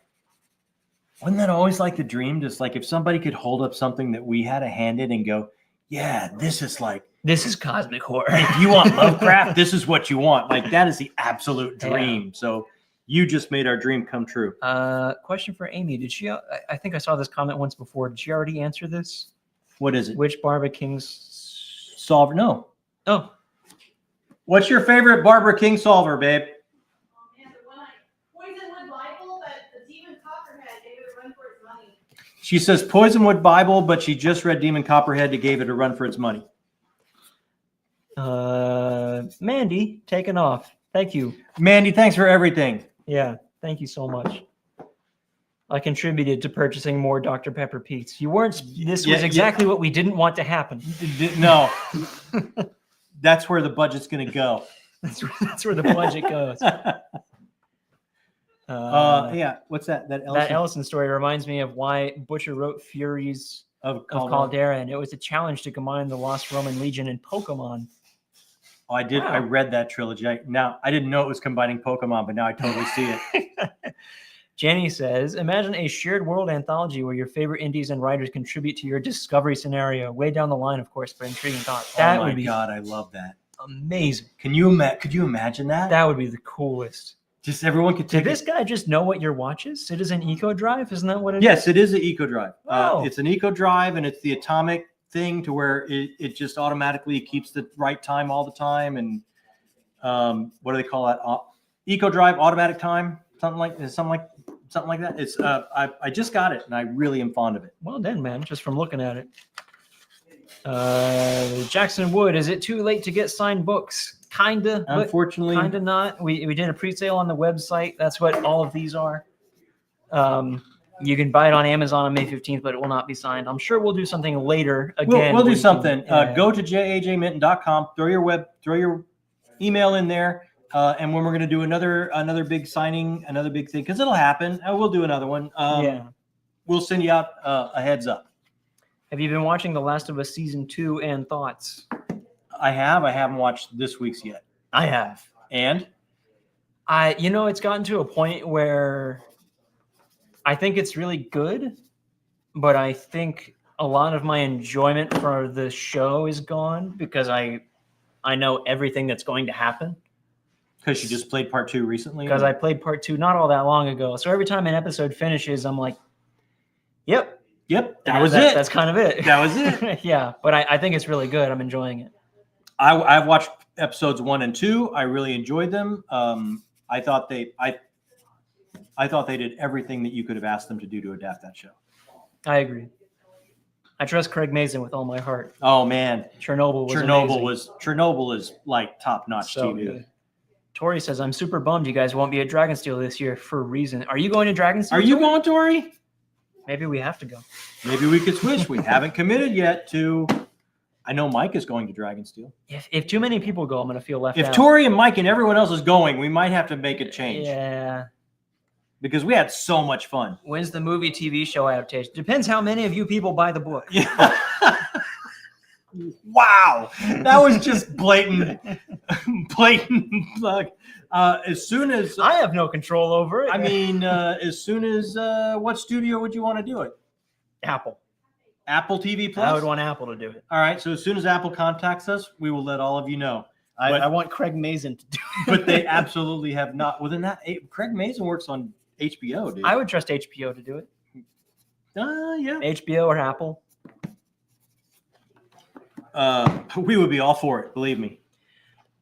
wasn't that always like the dream? Just like if somebody could hold up something that we had a hand in and go, yeah, this is cosmic horror. if you want Lovecraft, this is what you want. Like that is the absolute dream. So you just made our dream come true. Question for Amy. Did she, I think I saw this comment once before. Did she already answer this? What is it? Which Barbara King's Solver? No. Oh, What's your favorite Barbara King solver, babe? Oh man, the one Poisonwood Bible that the demon Copperhead gave it a run for its money. She says Poisonwood Bible, but she just read Demon Copperhead that gave it a run for its money. Mandy, taken off. Thank you. Mandy, thanks for everything. Yeah, thank you so much. I contributed to purchasing more Dr. Pepper Pete's. This was exactly what we didn't want to happen. No. That's where the budget's going to go. That's where the budget goes. Yeah. What's that? That That Ellison story reminds me of why Butcher wrote Furies of Caldera, and it was a challenge to combine the Lost Roman Legion and Pokemon. Oh, I did. Wow. I read that trilogy. Now I didn't know it was combining Pokemon, but now I totally see it. Jenny says, imagine a shared world anthology where your favorite indies and writers contribute to your Discovery scenario. Way down the line, of course, but intriguing thought. That would be God, I love that. amazing. Could you imagine that? That would be the coolest. Just everyone could Did take this guy just know what your watch is? Citizen Eco Drive? Isn't that what it is? Yes, it is an Eco Drive. Wow. It's an Eco Drive, and it's the atomic thing to where it just automatically keeps the right time all the time. And what do they call that? Eco Drive automatic time, something like that. It's I just got it, and I really am fond of it. Well done, man, just from looking at it. Jackson Wood, is it too late to get signed books? Kinda, but Unfortunately, kind of not. We did a pre-sale on the website. That's what all of these are. You can buy it on Amazon on May 15th, but it will not be signed. I'm sure we'll do something later. Again, We'll do when something. yeah. Go to jajminton.com. Throw your email in there, and when we're going to do another big signing, another big thing, because it'll happen. We'll do another one. Yeah. We'll send you out a heads up. Have you been watching The Last of Us season 2 and thoughts? I have. I haven't watched this week's yet. I have. And it's gotten to a point where I think it's really good, but I think a lot of my enjoyment for the show is gone because I know everything that's going to happen. because you just played part 2 recently. Because I played part 2 not all that long ago. So every time an episode finishes, I'm like, yep. That was it. That's kind of it. That was it. Yeah, but I think it's really good. I'm enjoying it. I've watched episodes 1 and 2. I really enjoyed them. I thought they did everything that you could have asked them to do to adapt that show. I agree. I trust Craig Mazin with all my heart. Oh man, Chernobyl amazing. Chernobyl is like top notch So TV. good. Tori says, "I'm super bummed you guys won't be at Dragonsteel this year for a reason. Are you going to Dragonsteel? Are you Tori? going, Tori? Maybe we have to go. Maybe we could switch. We haven't committed yet to. I know Mike is going to Dragonsteel. If too many people go, I'm going to feel left If out. Tori and Mike and everyone else is going, we might have to make a change. Yeah. Because we had so much fun. When's the movie TV show adaptation? Depends how many of you people buy the book. Yeah. Wow. That was just blatant plug. As soon as I have no control over it. I mean, as soon as what studio would you want to do it? Apple. Apple TV Plus? I would want Apple to do it. All right. So as soon as Apple contacts us, we will let all of you know. I want Craig Mazin to do it. But they absolutely have not. Within that, Craig Mazin works on HBO, dude. I would trust HBO to do it. Yeah. HBO or Apple. We would be all for it. Believe me.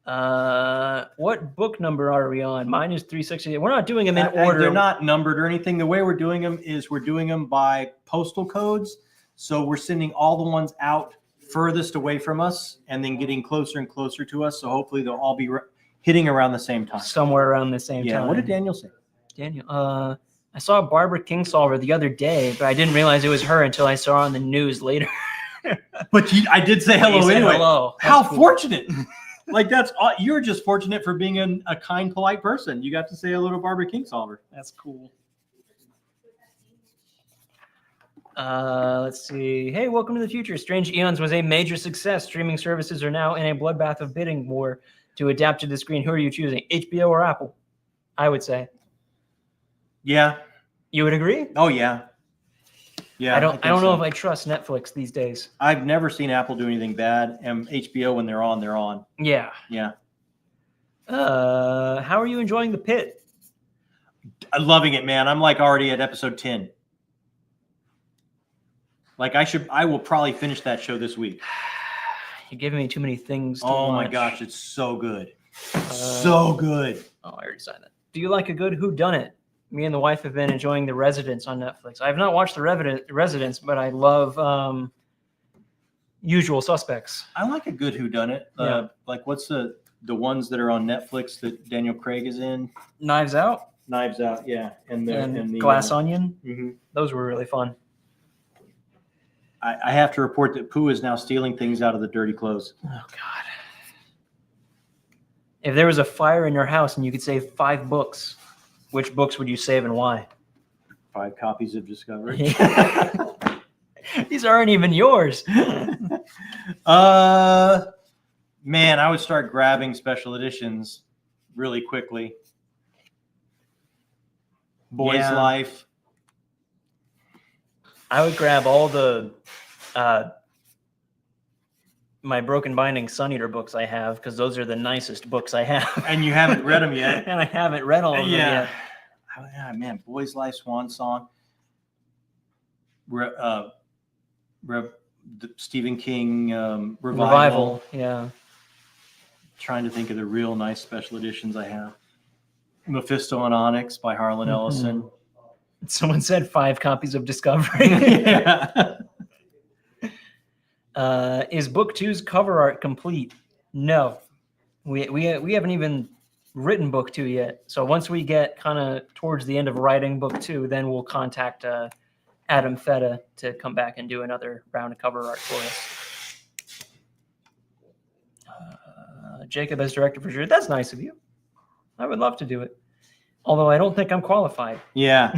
What book number are we on? Mine is 360. We're not doing them in order. They're not numbered or anything. The way we're doing them is we're doing them by postal codes. So we're sending all the ones out furthest away from us and then getting closer and closer to us. So hopefully they'll all be hitting around the same time. Somewhere around the same time. Yeah. What did Daniel say? Daniel. I saw Barbara Kingsolver the other day, but I didn't realize it was her until I saw her on the news later. But I did say hello You said anyway. hello. How That's cool. fortunate. Like you're just fortunate for being a kind, polite person. You got to say hello to Barbara Kingsolver. That's cool. Let's see. Hey, welcome to the future. Strange Eons was a major success. Streaming services are now in a bloodbath of bidding war to adapt to the screen. Who are you choosing, HBO or Apple? I would say. Yeah. You would agree? Oh yeah. Yeah. I don't think know so. if I trust Netflix these days. I've never seen Apple do anything bad, and HBO when they're on, they're on. Yeah. Yeah. How are you enjoying The Pit? I'm loving it, man. I'm like already at episode 10. Like I will probably finish that show this week. You're giving me too many things to Oh my watch. gosh, it's so good. So good. Oh, I already signed that. Do you like a good whodunit? Me and the wife have been enjoying The Residence on Netflix. I have not watched The Residence, but I love Usual Suspects. I like a good whodunit. Yeah. Like what's the ones that are on Netflix that Daniel Craig is in? Knives Out Knives Out, yeah. And the Glass Onion. Mhm. Those were really fun. I have to report that Pooh is now stealing things out of the dirty clothes. Oh, God. If there was a fire in your house and you could save 5 books, which books would you save and why? 5 copies of Discovery. These aren't even yours. Man, I would start grabbing special editions really quickly. Boys Yeah. Life. I would grab all the my Broken Binding Sun Eater books I have because those are the nicest books I have. And you haven't read them yet. And I haven't read all of them Yeah. yet. Oh, yeah, man, Boys Life, Swan Song. The Stephen King revival. Yeah. Trying to think of the real nice special editions I have. Mephisto and Onyx by Harlan Ellison. Someone said 5 copies of Discovery. Yeah. Is book 2's cover art complete? No. We haven't even written book 2 yet. So once we get kind of towards the end of writing book 2, then we'll contact Adam Feta to come back and do another round of cover art for us. Jacob as director for sure. That's nice of you. I would love to do it. Although I don't think I'm qualified. Yeah.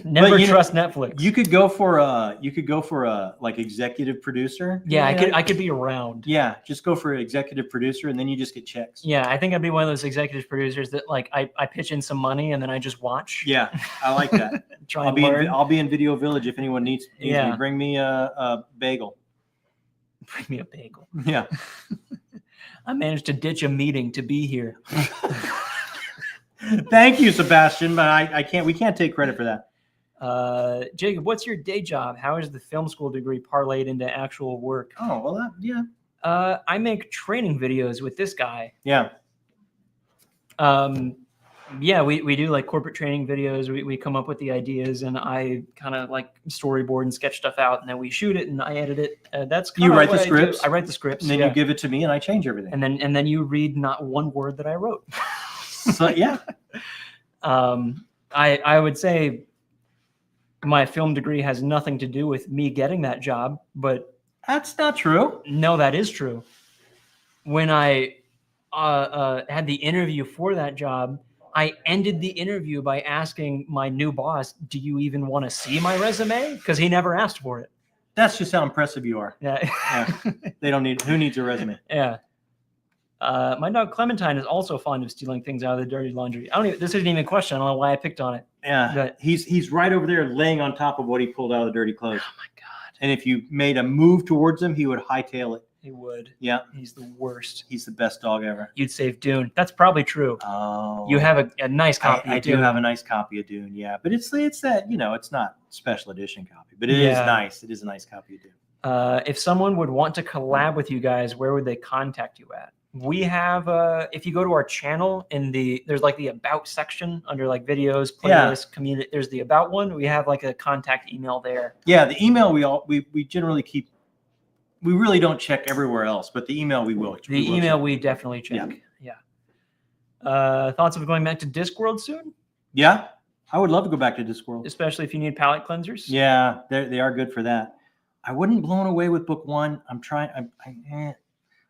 Never But, trust Netflix. You could go for a like executive producer. Yeah, I could be around. Yeah, just go for executive producer, and then you just get checks. Yeah, I think I'd be one of those executive producers that like I pitch in some money and then I just watch. Yeah, I like that. Try I'll and be learn. I'll be in Video Village if anyone needs Yeah. me. Bring me a bagel. Bring me a bagel. Yeah. I managed to ditch a meeting to be here. Thank you, Sebastian, but I can't. We can't take credit for that. Jacob, what's your day job? How is the film school degree parlayed into actual work? Oh well, yeah. I make training videos with this guy. Yeah. Yeah, we do like corporate training videos. We come up with the ideas and I kind of like storyboard and sketch stuff out and then we shoot it and I edit it. That's You write the what I do. scripts? I write the scripts. And then yeah. you give it to me, and I change everything. and then you read not one word that I wrote. So yeah. I would say my film degree has nothing to do with me getting that job, but That's not true. no, that is true. When I had the interview for that job, I ended the interview by asking my new boss, "Do you even want to see my resume?" Because he never asked for it. That's just how impressive you are. Yeah, Yeah. They don't need. Who needs a resume? yeah. My dog Clementine is also fond of stealing things out of the dirty laundry. This isn't even a question. I don't know why I picked on it. Yeah. But- He's right over there, laying on top of what he pulled out of the dirty clothes. Oh my god, And if you made a move towards him, he would hightail it. he would. Yeah. He's the worst. He's the best dog ever. You'd save Dune. That's probably true. Oh. You have a nice copy. I of do Dune. have a nice copy of Dune, yeah, but it's that it's not special edition copy, but it is Yeah. nice. It is a nice copy of Dune. If someone would want to collab with you guys, where would they contact you at? We have, if you go to our channel there's like the about section under like videos, Yeah. playlists, community, there's the about one. We have like a contact email there. Yeah, the email we generally keep. We really don't check everywhere else, but the email we will. The email we definitely check. Yeah. Thoughts of going back to Discworld soon, Yeah, I would love to go back to Discworld. especially if you need palate cleansers. Yeah, they are good for that. I wasn't blown away with book one. I'm trying.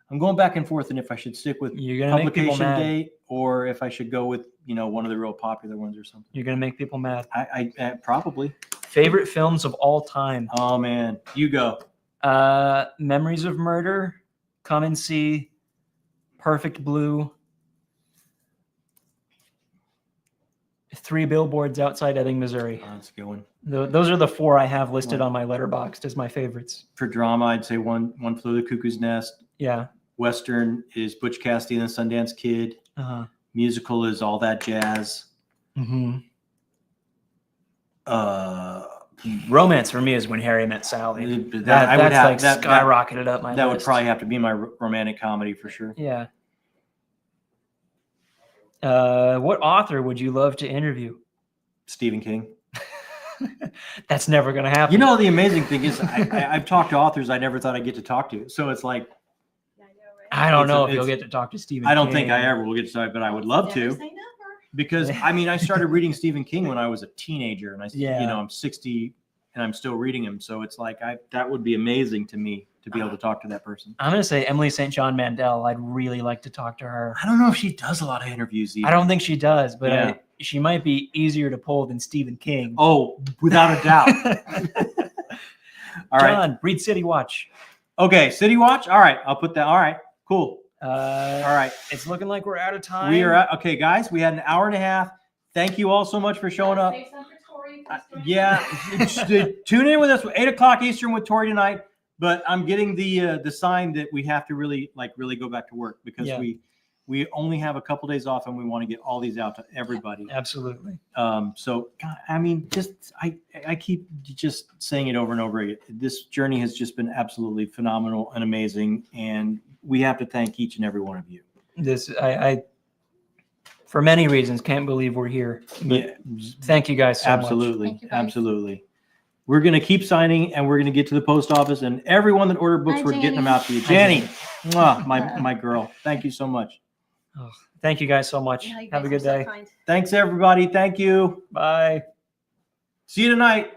I'm going back and forth, and if I should stick with You're gonna make people publication mad. date or if I should go with one of the real popular ones or something. You're gonna make people mad. I probably. Favorite films of all time. Oh man, you go. Memories of Murder, Come and See, Perfect Blue, 3 Billboards Outside Ebbing, Missouri. Oh, that's a good one. Those are the 4 I have listed on my Letterboxd as my favorites. For drama, I'd say one Flew the Cuckoo's Nest. Yeah. Western is Butch Cassidy and the Sundance Kid. Musical is All That Jazz. Mm-hmm. Uh, Romance for me is When Harry Met Sally. That Skyrocketed up my would list. probably have to be my romantic comedy for sure. Yeah. What author would you love to interview? Stephen King. That's never going to happen. The amazing thing is I've talked to authors I never thought I'd get to talk to. So it's like, Yeah, I know, right? I don't it's know a- if you'll it's- get to talk to Stephen I don't King. think I ever will get to talk, but I would love Never to. say never. Because I started reading Stephen King when I was a teenager, and Yeah. I'm 60 and I'm still reading him. So it's like that would be amazing to me to be able to talk to that person. I'm going to say Emily St. John Mandel. I'd really like to talk to her. I don't know if she does a lot of interviews either. I don't think she does, but Yeah. she might be easier to pull than Stephen King. Oh, without a doubt. All right. John, read City Watch. Okay, City Watch. All right, I'll put that. All right, cool. All All right, It's looking like we're out of time. we are at, okay, guys. We had an hour and a half. Thank you all so much for showing up. Save some for Tori, please join us. Yeah, tune in with us 8 o'clock Eastern with Tori tonight. But I'm getting the sign that we have to really go back to work because Yeah. we only have a couple days off and we want to get all these out to everybody. Absolutely. So God, I keep just saying it over and over again. This journey has just been absolutely phenomenal and amazing, and we have to thank each and every one of you. I for many reasons, can't believe we're here. Yeah, Thank you guys so much. absolutely, Thank you, guys. absolutely. We're gonna keep signing, and we're gonna get to the post office, and everyone that ordered books, Hi, we're getting them Janny. out to you. Hi, Janny, mwah, my girl, thank you so much. Thank you guys so much. Yeah, you Have a guys good are so day. kind. Thanks, everybody. Thank you. Bye. See you tonight.